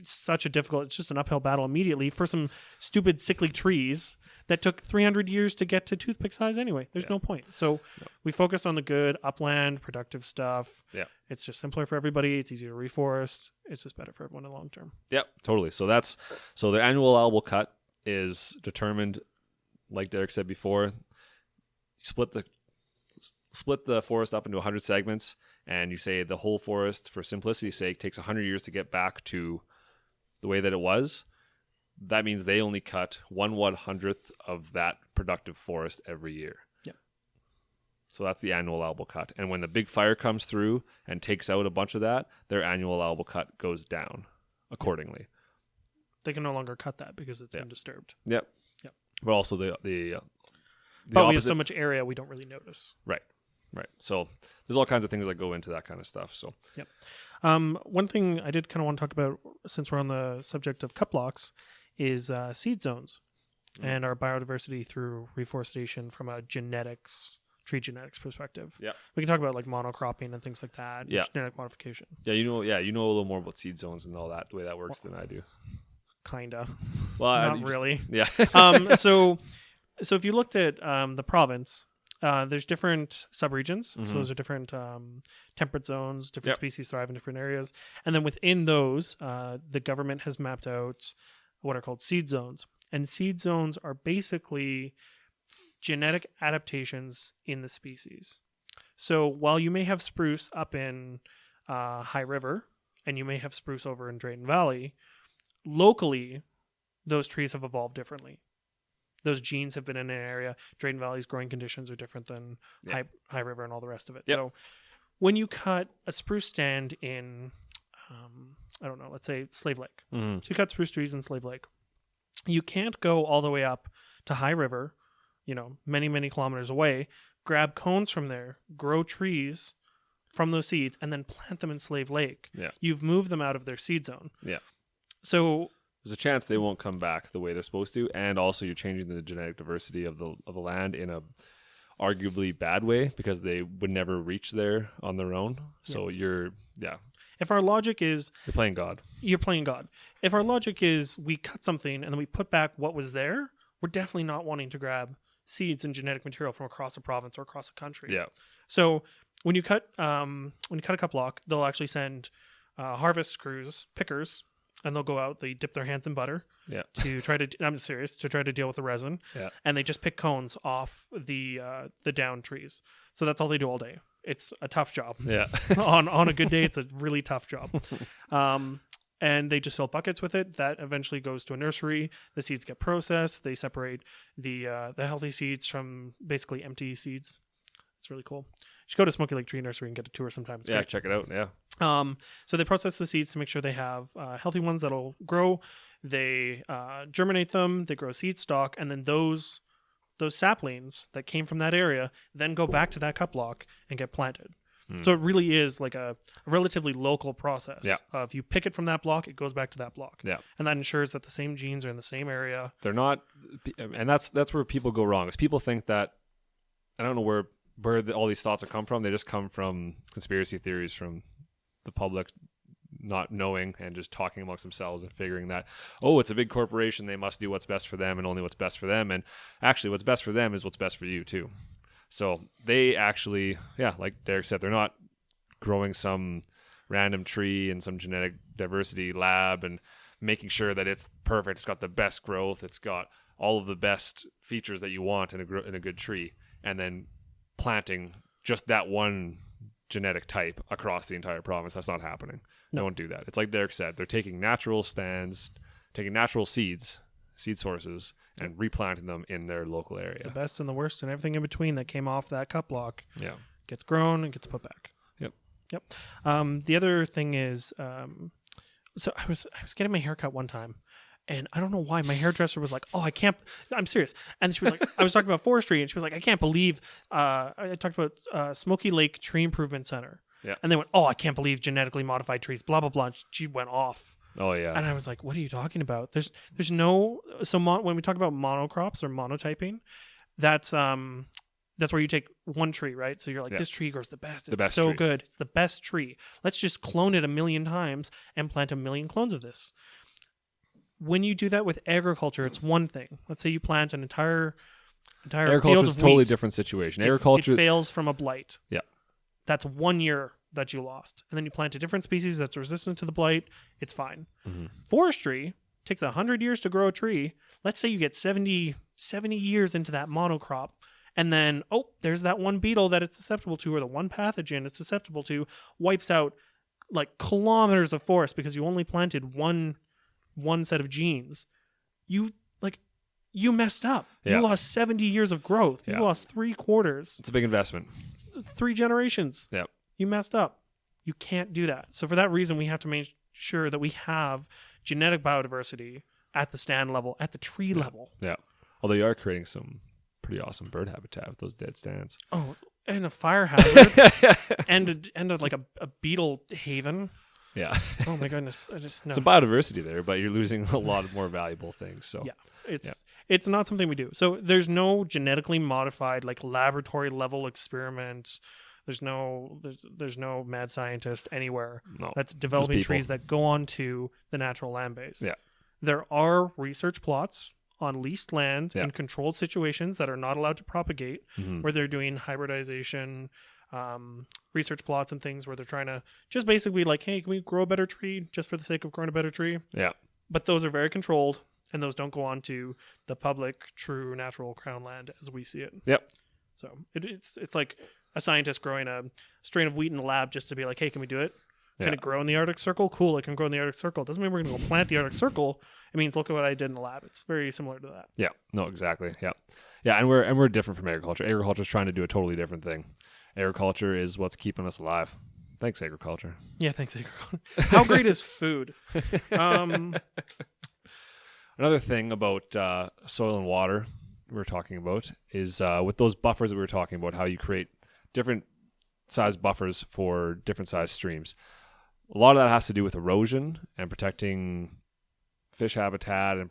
such a difficult? It's just an uphill battle immediately for some stupid sickly trees that took 300 years to get to toothpick size anyway. There's no point. So we focus on the good upland productive stuff. Yeah, it's just simpler for everybody. It's easier to reforest. It's just better for everyone in the long term. Yep, totally. So their annual allowable cut is determined, like Derrick said before. You split the forest up into 100 segments, and you say the whole forest, for simplicity's sake, takes 100 years to get back to the way that it was. That means they only cut 1/100th of that productive forest every year. Yeah. So that's the annual allowable cut. And when the big fire comes through and takes out a bunch of that, their annual allowable cut goes down accordingly. They can no longer cut that because it's been disturbed. Yep. Yep. But also the but we have so much area we don't really notice. Right. So there's all kinds of things that go into that kind of stuff. So yep. One thing I did kind of want to talk about, since we're on the subject of cut blocks, is seed zones and our biodiversity through reforestation from a tree genetics perspective. Yeah, we can talk about like monocropping and things like that. Yeah, genetic modification. Yeah, you know a little more about seed zones and all that, the way that works than I do. Kinda. Well, not really. Yeah. So if you looked at the province. There's different subregions. Mm-hmm. So those are different temperate zones, different species thrive in different areas. And then within those, the government has mapped out what are called seed zones. And seed zones are basically genetic adaptations in the species. So while you may have spruce up in High River and you may have spruce over in Drayton Valley, locally, those trees have evolved differently. Those genes have been in an area. Drayton Valley's growing conditions are different than High River and all the rest of it. Yep. So when you cut a spruce stand in, let's say Slave Lake. Mm-hmm. So you cut spruce trees in Slave Lake. You can't go all the way up to High River, many, many kilometers away, grab cones from there, grow trees from those seeds, and then plant them in Slave Lake. Yeah. You've moved them out of their seed zone. Yeah. So there's a chance they won't come back the way they're supposed to, and also you're changing the genetic diversity of the land in a arguably bad way because they would never reach there on their own. So If our logic is you're playing God. If our logic is we cut something and then we put back what was there, we're definitely not wanting to grab seeds and genetic material from across a province or across a country. Yeah. So when you cut a cut block, they'll actually send harvest crews, pickers. And they'll go out, they dip their hands in butter to try to, I'm serious, to try to deal with the resin. Yeah. And they just pick cones off the down trees. So that's all they do all day. It's a tough job. Yeah. on a good day, it's a really tough job. And they just fill buckets with it. That eventually goes to a nursery. The seeds get processed. They separate the healthy seeds from basically empty seeds. It's really cool. You should go to Smoky Lake Tree Nursery and get a tour sometime. It's great. Check it out. Yeah. So they process the seeds to make sure they have healthy ones that'll grow. They germinate them. They grow seed stock, and then those saplings that came from that area then go back to that cut block and get planted. So it really is like a relatively local process. Yeah. If you pick it from that block, it goes back to that block. Yeah. And that ensures that the same genes are in the same area. They're not, and that's where people go wrong. Is people think that, I don't know where all these thoughts have come from. They just come from conspiracy theories from the public not knowing and just talking amongst themselves and figuring that, oh, it's a big corporation, they must do what's best for them and only what's best for them. And actually what's best for them is what's best for you too. So they actually, like Derrick said, they're not growing some random tree in some genetic diversity lab and making sure that it's perfect, it's got the best growth, it's got all of the best features that you want in a good tree, and then planting just that one genetic type across the entire province. That's not happening. No. Don't do that. It's like Derrick said, they're taking natural stands, taking natural seed sources, and replanting them in their local area. The best and the worst and everything in between that came off that cut block gets grown and gets put back. Yep. The other thing is, so I was getting my hair cut one time, and I don't know why my hairdresser was like, "Oh, I'm serious." And she was like, I was talking about forestry, and she was like, "I can't believe," I talked about Smoky Lake Tree Improvement Center. Yeah. And they went, "Oh, I can't believe genetically modified trees, blah, blah, blah." And she went off. Oh, yeah. And I was like, "What are you talking about?" There's no, so when we talk about monocrops or monotyping, that's where you take one tree, right? So you're like, this tree grows the best. It's so good. It's the best tree. Let's just clone it 1 million times and plant 1 million clones of this. When you do that with agriculture, it's one thing. Let's say you plant an entire field is of a totally wheat. different situation. It Agriculture fails from a blight. Yeah. That's 1 year that you lost. And then you plant a different species that's resistant to the blight. It's fine. Mm-hmm. Forestry takes 100 years to grow a tree. Let's say you get 70 years into that monocrop. And then, there's that one beetle that it's susceptible to, or the one pathogen it's susceptible to, wipes out like kilometers of forest because you only planted one set of genes. You messed up. Yeah. You lost 70 years of growth. You lost 3/4. It's a big investment. 3 generations. Yep. You messed up. You can't do that. So for that reason, we have to make sure that we have genetic biodiversity at the stand level, at the tree level. Yeah. Although you are creating some pretty awesome bird habitat with those dead stands. Oh, and a fire hazard and a beetle haven. Yeah. Oh my goodness. I just no. Some biodiversity there, but you're losing a lot of more valuable things. So it's not something we do. So there's no genetically modified like laboratory level experiment. There's no mad scientist anywhere that's developing trees that go onto the natural land base. Yeah. There are research plots on leased land in controlled situations that are not allowed to propagate, where they're doing hybridization, research plots and things where they're trying to just basically like, hey, can we grow a better tree just for the sake of growing a better tree? Yeah. But those are very controlled, and those don't go on to the public, true, natural crown land as we see it. Yep. So it's like a scientist growing a strain of wheat in the lab just to be like, hey, can we do it? Can it grow in the Arctic Circle? Cool, it can grow in the Arctic Circle. Doesn't mean we're going to go plant the Arctic Circle. It means look at what I did in the lab. It's very similar to that. Yeah. No, exactly. Yeah. Yeah, and we're different from agriculture. Agriculture is trying to do a totally different thing. Agriculture is what's keeping us alive. Thanks, agriculture. Yeah, thanks, agriculture. How great is food? Another thing about soil and water we were talking about is with those buffers that we were talking about, how you create different size buffers for different size streams. A lot of that has to do with erosion and protecting fish habitat and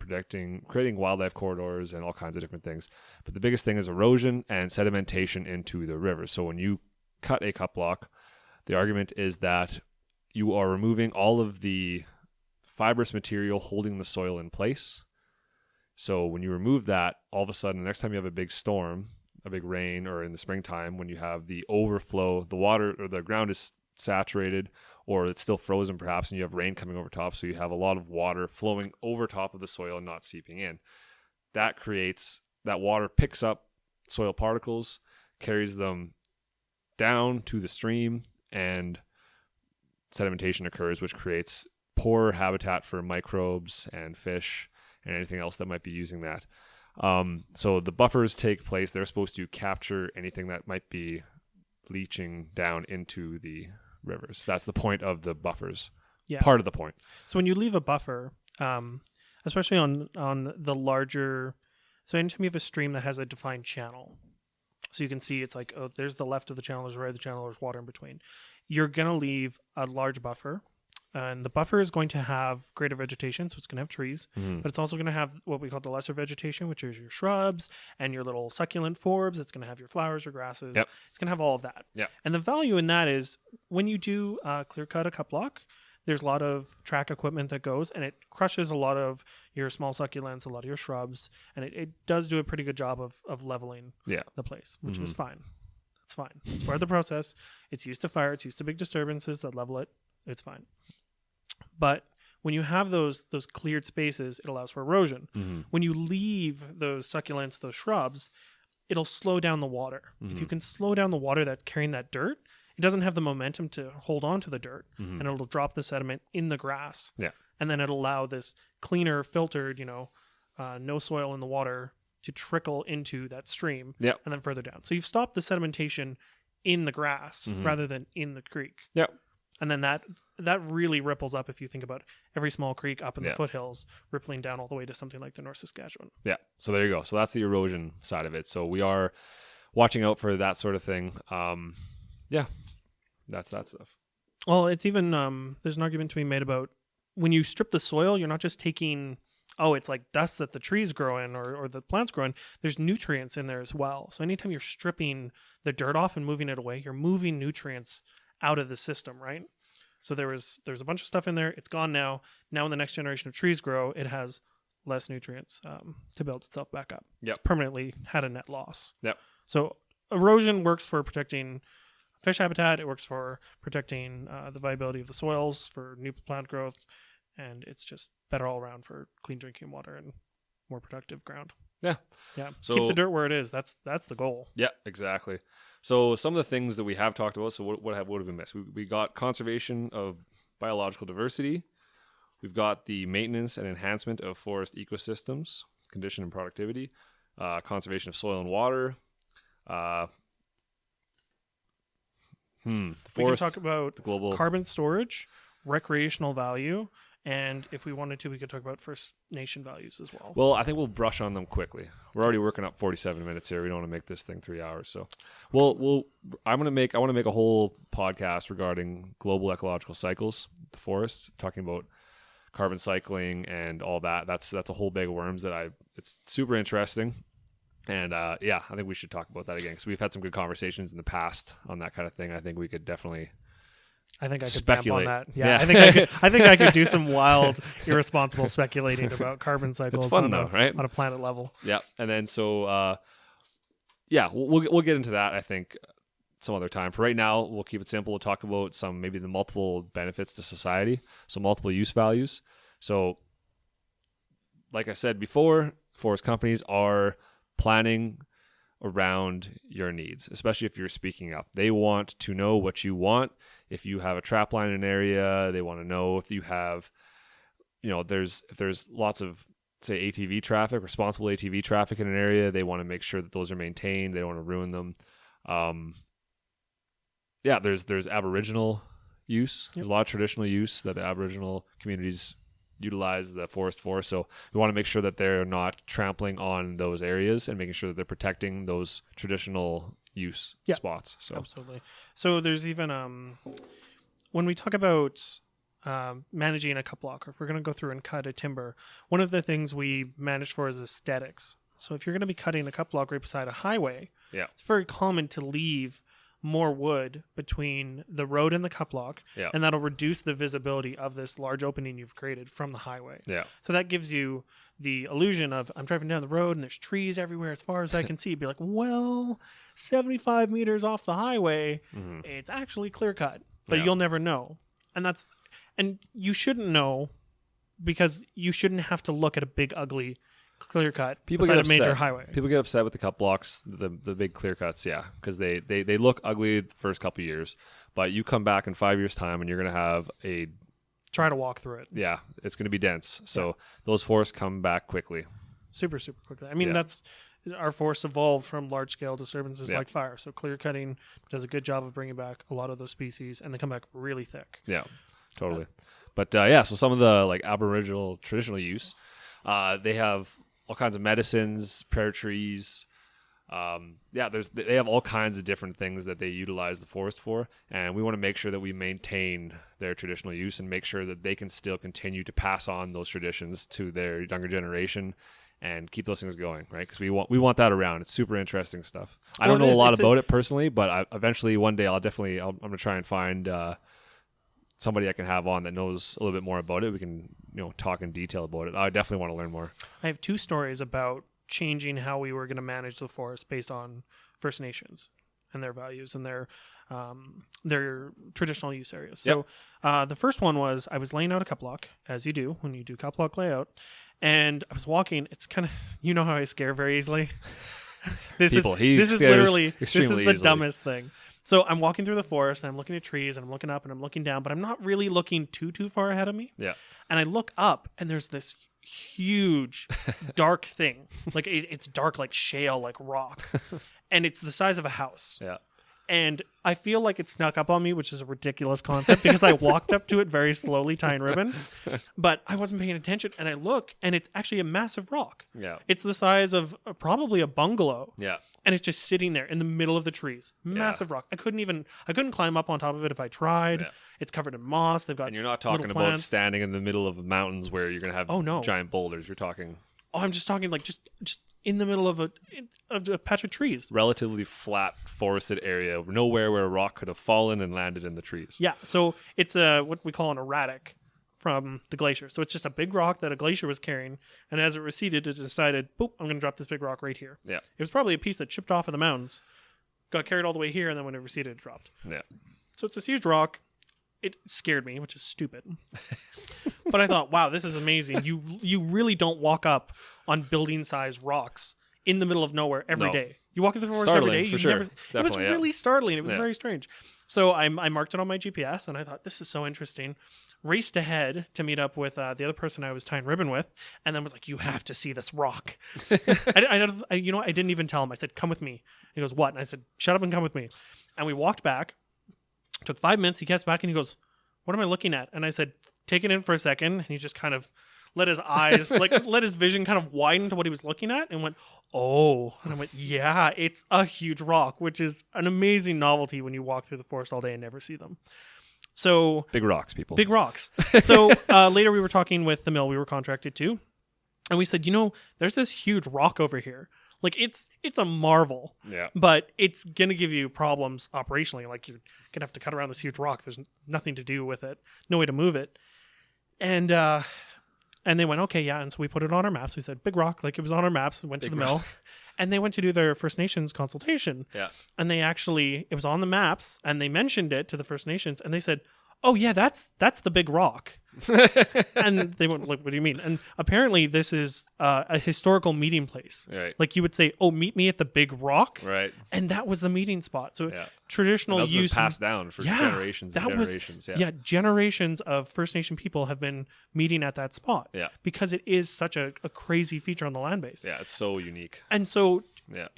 creating wildlife corridors and all kinds of different things. But the biggest thing is erosion and sedimentation into the rivers. So when you cut a cut block, the argument is that you are removing all of the fibrous material holding the soil in place. So when you remove that, all of a sudden, the next time you have a big storm, a big rain, or in the springtime when you have the overflow, the water or the ground is saturated or it's still frozen perhaps, and you have rain coming over top, so you have a lot of water flowing over top of the soil and not seeping in. That water picks up soil particles, carries them down to the stream, and sedimentation occurs, which creates poor habitat for microbes and fish and anything else that might be using that. So the buffers take place. They're supposed to capture anything that might be leaching down into the rivers. That's the point of the buffers. Yeah. Part of the point. So when you leave a buffer, especially on the larger, so anytime you have a stream that has a defined channel, So you can see it's like, oh, there's the left of the channel, there's the right of the channel, there's water in between. You're going to leave a large buffer. And the buffer is going to have greater vegetation, so it's going to have trees, but it's also going to have what we call the lesser vegetation, which is your shrubs and your little succulent forbs. It's going to have your flowers, your grasses. Yep. It's going to have all of that. Yep. And the value in that is when you do clear cut a cut block, there's a lot of track equipment that goes, and it crushes a lot of your small succulents, a lot of your shrubs, and it does do a pretty good job of leveling the place, which is fine. It's fine. It's part of the process. It's used to fire. It's used to big disturbances that level it. It's fine. But when you have those cleared spaces, it allows for erosion. When you leave those succulents, those shrubs, it'll slow down the water. If you can slow down the water that's carrying that dirt, it doesn't have the momentum to hold on to the dirt, and it'll drop the sediment in the grass. Yeah. And then it'll allow this cleaner, filtered, no soil in the water to trickle into that stream and then further down. So you've stopped the sedimentation in the grass rather than in the creek. Yeah. And then that really ripples up if you think about every small creek up in the foothills rippling down all the way to something like the North Saskatchewan. Yeah. So there you go. So that's the erosion side of it. So we are watching out for that sort of thing. That's that stuff. Well, it's even there's an argument to be made about when you strip the soil, you're not just taking it's like dust that the trees grow in or the plants grow in. There's nutrients in there as well. So anytime you're stripping the dirt off and moving it away, you're moving nutrients out of the system, right? So there's a bunch of stuff in there. It's gone now. Now when the next generation of trees grow, it has less nutrients to build itself back up. Yep. It's permanently had a net loss. Yep. So erosion works for protecting fish habitat. It works for protecting the viability of the soils for new plant growth. And it's just better all around for clean drinking water and more productive ground. Yeah. Yeah. So, keep the dirt where it is. That's the goal. Yeah, exactly. So some of the things that we have talked about, so what have we missed? We got conservation of biological diversity. We've got the maintenance and enhancement of forest ecosystems, condition and productivity, conservation of soil and water. We can talk about global carbon storage, recreational value, and if we wanted to, we could talk about First Nation values as well. Well, I think we'll brush on them quickly. We're already working up 47 minutes here. We don't want to make this thing 3 hours. So, I want to make a whole podcast regarding global ecological cycles, the forests, talking about carbon cycling and all that. That's a whole bag of worms it's super interesting. And I think we should talk about that again because we've had some good conversations in the past on that kind of thing. I think we could definitely. I think I could speculate on that. Yeah. I think I could do some wild, irresponsible speculating about carbon cycles. It's fun though, right? On a planet level. Yeah, and then so we'll get into that. I think some other time. For right now, we'll keep it simple. We'll talk about maybe the multiple benefits to society. So multiple use values. So, like I said before, forest companies are planning around your needs, especially if you're speaking up. They want to know what you want. If you have a trap line in an area, they want to know if you have, if there's lots of, say, ATV traffic, responsible ATV traffic in an area, they want to make sure that those are maintained. They don't want to ruin them. There's Aboriginal use. Yep. There's a lot of traditional use that the Aboriginal communities utilize the forest for. So we want to make sure that they're not trampling on those areas and making sure that they're protecting those traditional use spots. So absolutely. So there's even when we talk about managing a cut block, or if we're going to go through and cut a timber, one of the things we manage for is aesthetics. So if you're going to be cutting a cut block right beside a highway, it's very common to leave more wood between the road and the cut block, and that'll reduce the visibility of this large opening you've created from the highway. Yeah. So that gives you the illusion of, I'm driving down the road and there's trees everywhere as far as I can see. Be like, well, 75 meters off the highway, it's actually clear cut, but you'll never know. And you shouldn't know because you shouldn't have to look at a big, ugly clear cut beside a major highway. People get upset with the cut blocks, the big clear cuts, because they look ugly the first couple of years, but you come back in 5 years' time and you're going to have try to walk through it. Yeah, it's going to be dense. So those forests come back quickly. Super, super quickly. I mean, that's our forests evolved from large-scale disturbances like fire. So clear cutting does a good job of bringing back a lot of those species, and they come back really thick. Yeah, totally. But so some of the Aboriginal traditional use, they have all kinds of medicines, prayer trees, They have all kinds of different things that they utilize the forest for, and we want to make sure that we maintain their traditional use and make sure that they can still continue to pass on those traditions to their younger generation and keep those things going, right? Because we want that around. It's super interesting stuff. I don't know a lot about it personally, but eventually one day I'm gonna try and find somebody I can have on that knows a little bit more about it. We can talk in detail about it. I definitely want to learn more. I have 2 stories about changing how we were going to manage the forest based on First Nations and their values and their traditional use areas. So the first one was I was laying out a cup block, as you do when you do cup block layout, and I was walking. It's kind of, how I scare very easily. This is the dumbest thing. So I'm walking through the forest and I'm looking at trees and I'm looking up and I'm looking down, but I'm not really looking too far ahead of me. Yeah. And I look up and there's this huge dark thing. Like it's dark like shale, like rock. And it's the size of a house. Yeah. And I feel like it snuck up on me, which is a ridiculous concept because I walked up to it very slowly, tying ribbon. But I wasn't paying attention. And I look and it's actually a massive rock. Yeah. It's the size of probably a bungalow. Yeah. And it's just sitting there in the middle of the trees. Massive rock. I couldn't climb up on top of it if I tried. Yeah. It's covered in moss. They've got And you're not talking about standing in the middle of mountains where you're going to have giant boulders. You're talking... Oh, I'm just talking like just in the middle of a patch of trees. Relatively flat forested area. Nowhere where a rock could have fallen and landed in the trees. Yeah. So it's what we call an erratic from the glacier. So it's just a big rock that a glacier was carrying, and as it receded, it decided, boop, I'm going to drop this big rock right here. Yeah. It was probably a piece that chipped off of the mountains, got carried all the way here, and then when it receded, it dropped. Yeah. So it's this huge rock. It scared me, which is stupid. But I thought, wow, this is amazing. You really don't walk up on building-sized rocks in the middle of nowhere every day. You walk into the forest every day. For sure. It was really startling. It was very strange. So I marked it on my GPS, and I thought, this is so interesting. Raced ahead to meet up with the other person I was tying ribbon with, and then was like, you have to see this rock. I didn't even tell him. I said, come with me. He goes, what? And I said, shut up and come with me. And we walked back. Took 5 minutes. He gets back and he goes, what am I looking at? And I said, take it in for a second. And he just kind of let his eyes, let his vision kind of widen to what he was looking at and went, oh. And I went, yeah, it's a huge rock, which is an amazing novelty when you walk through the forest all day and never see them. So big rocks, people. Big rocks. So later we were talking with the mill we were contracted to. And we said, there's this huge rock over here. Like it's a marvel, but it's going to give you problems operationally. Like you're going to have to cut around this huge rock. There's nothing to do with it. No way to move it. And they went, okay, yeah. And so we put it on our maps. We said, big rock. Like it was on our maps. Went to the mill and they went to do their First Nations consultation. Yeah. And it was on the maps and they mentioned it to the First Nations and they said, oh yeah, that's the big rock. And they went, like, what do you mean? And apparently this is a historical meeting place. Right. Like you would say, oh, meet me at the big rock. Right. And that was the meeting spot. So traditional and that's use. Been passed down for generations and generations. Generations of First Nation people have been meeting at that spot. Yeah. Because it is such a crazy feature on the land base. Yeah, it's so unique. And so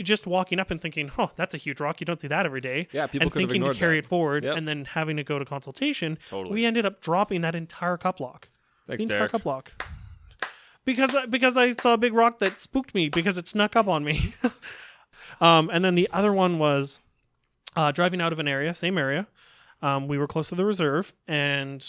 just walking up and thinking, that's a huge rock. You don't see that every day. Yeah, people could have thinking ignored to carry it forward and then having to go to consultation. Totally. We ended up dropping that entire cup block. Thanks, the entire Derrick. cup block. Because I saw a big rock that spooked me because it snuck up on me. And then the other one was driving out of an area, same area. We were close to the reserve, and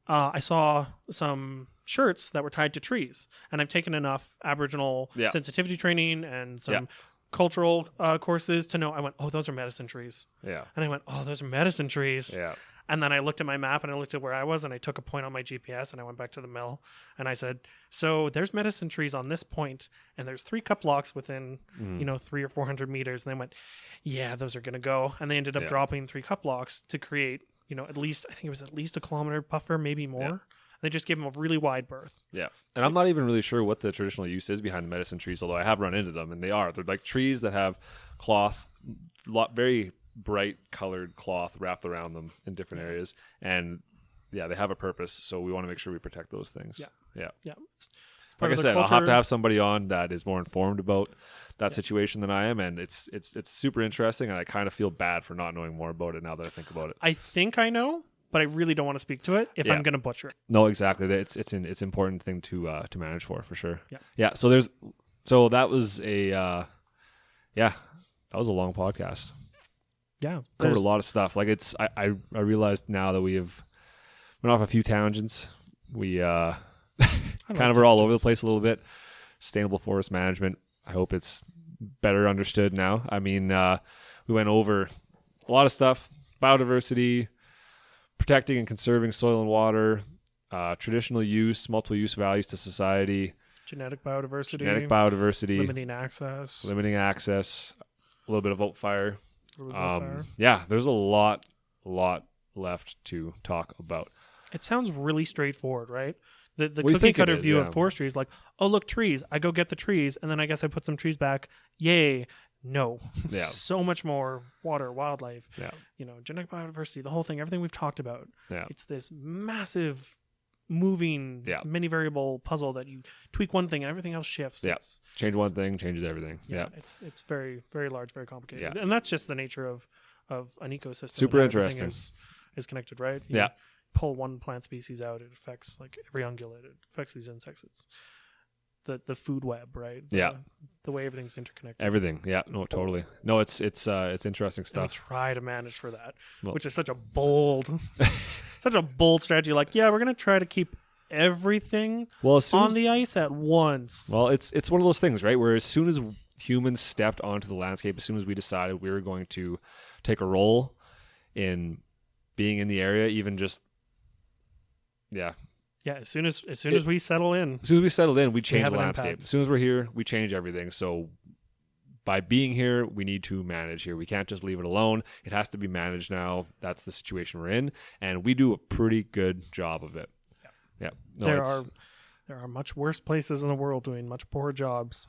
I saw some shirts that were tied to trees. And I've taken enough Aboriginal sensitivity training and some cultural courses to know. I went, oh, those are medicine trees. Yeah. And I went, oh, those are medicine trees. Yeah. And then I looked at my map and I looked at where I was and I took a point on my GPS and I went back to the mill and I said, so there's medicine trees on this point and there's 3 cup blocks within, 300 or 400 meters. And they went, yeah, those are going to go. And they ended up dropping 3 cup blocks to create, at least a kilometer buffer, maybe more. Yeah. They just gave them a really wide berth. Yeah. And I'm not even really sure what the traditional use is behind the medicine trees, although I have run into them and they're like trees that have cloth, very bright colored cloth wrapped around them in different areas, and they have a purpose, so we want to make sure we protect those things. It's like I said, I'll have to have somebody on that is more informed about that situation than I am, and it's super interesting, and I kind of feel bad for not knowing more about it now that I think about it. I think I know, but I really don't want to speak to it if I'm going to butcher it. No, exactly. It's an important thing to manage for sure. So that was a yeah, that was a long podcast. Yeah. Covered a lot of stuff. Like I realized now that we have went off a few tangents. We kind of are all over the place a little bit. Sustainable forest management. I hope it's better understood now. I mean, we went over a lot of stuff: biodiversity, protecting and conserving soil and water, traditional use, multiple use values to society, genetic biodiversity, limiting access, a little bit of oat fire. Yeah, there's a lot left to talk about. It sounds really straightforward, right? The cookie cutter view of forestry is like, oh, look, trees. I go get the trees, and then I guess I put some trees back. Yay. No. Yeah. So much more water, wildlife, yeah. Genetic biodiversity, the whole thing, everything we've talked about. Yeah. It's this massive moving many variable puzzle that you tweak one thing and everything else shifts. Yeah. Change one thing, changes everything. Yeah. It's very, very large, very complicated. Yeah. And that's just the nature of an ecosystem. Super interesting. Is connected, right? You pull one plant species out, it affects like every ungulate, it affects these insects. It's the food web, right? The way everything's interconnected. Everything. Yeah. No, totally. No, it's interesting stuff. And we try to manage for that, which is such a bold strategy. Like, we're going to try to keep everything on the ice at once. Well, it's one of those things, right? Where as soon as humans stepped onto the landscape, as soon as we decided we were going to take a role in being in the area, even just, as soon as we settle in. As soon as we settled in, we change the landscape. Impact. As soon as we're here, we change everything. So by being here, we need to manage here. We can't just leave it alone. It has to be managed now. That's the situation we're in. And we do a pretty good job of it. Yeah. No, there are much worse places in the world doing much poorer jobs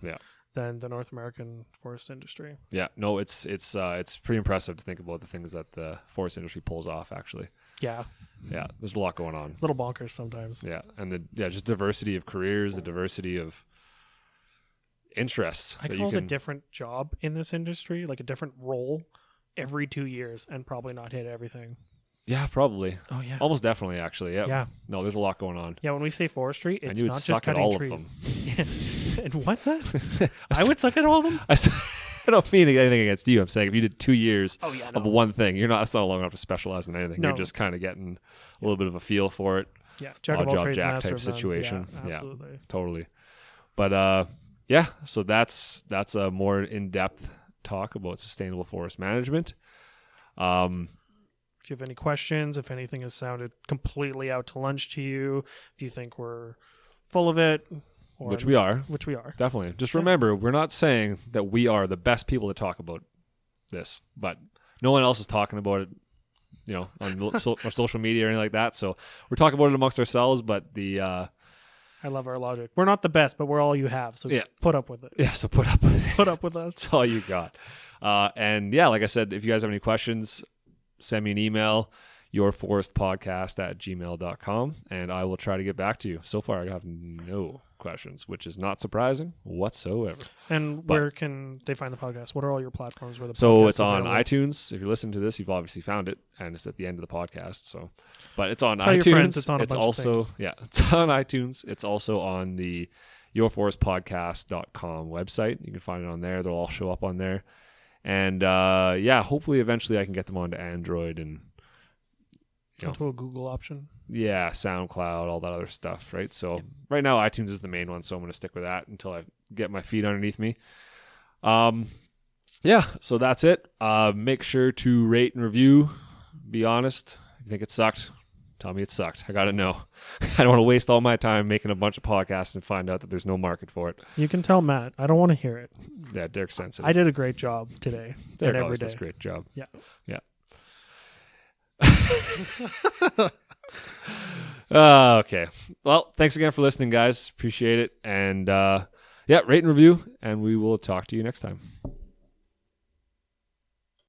than the North American forest industry. Yeah. No, it's pretty impressive to think about the things that the forest industry pulls off, actually. Yeah. Yeah, there's a lot going on. Little bonkers sometimes. Yeah, and just diversity of careers, the diversity of interests. I called a different job in this industry, like a different role, every 2 years, and probably not hit everything. Yeah, probably. Oh yeah, almost definitely, actually. Yeah. Yeah. No, there's a lot going on. Yeah, when we say forestry, it's and you would not suck just cutting at all trees. of them. Yeah. And what's that? I would suck at all of them. I don't mean anything against you. I'm saying if you did 2 years no. of one thing, it's not long enough to specialize in anything. No. You're just kind of getting a little bit of a feel for it. Yeah, jack of all trades, master type of none. situation. Yeah, absolutely. Yeah, totally. But so that's a more in-depth talk about sustainable forest management. If you have any questions, if anything has sounded completely out to lunch to you, if you think we're full of it, which we are. Definitely. Just remember, we're not saying that we are the best people to talk about this, but no one else is talking about it, on our social media or anything like that. So we're talking about it amongst ourselves, but I love our logic. We're not the best, but we're all you have. So put up with it. Yeah, so put up with it. Put up with us. That's all you got. And like I said, if you guys have any questions, send me an email, yourforestpodcast@gmail.com, and I will try to get back to you. So far, I have no questions, which is not surprising whatsoever. And where can they find the podcast? What are all your platforms where the podcast So it's is on available? iTunes. If you're listening to this, you've obviously found it, and it's at the end of the podcast. So, but it's on Tell iTunes. Your friends it's on a bunch also of things. it's on iTunes. It's also on the yourforestpodcast.com website. You can find it on there. They'll all show up on there. And hopefully eventually I can get them onto Android and onto a Google option. Yeah, SoundCloud, all that other stuff, right? So right now iTunes is the main one, so I'm going to stick with that until I get my feet underneath me. So that's it. Make sure to rate and review. Be honest. If you think it sucked, tell me it sucked. I got to know. I don't want to waste all my time making a bunch of podcasts and find out that there's no market for it. You can tell Matt. I don't want to hear it. Yeah, Derrick's sensitive. I did a great job today. Derrick and every always day. does a great job. Yeah. Okay. Well, thanks again for listening, guys. Appreciate it. And rate and review, and we will talk to you next time.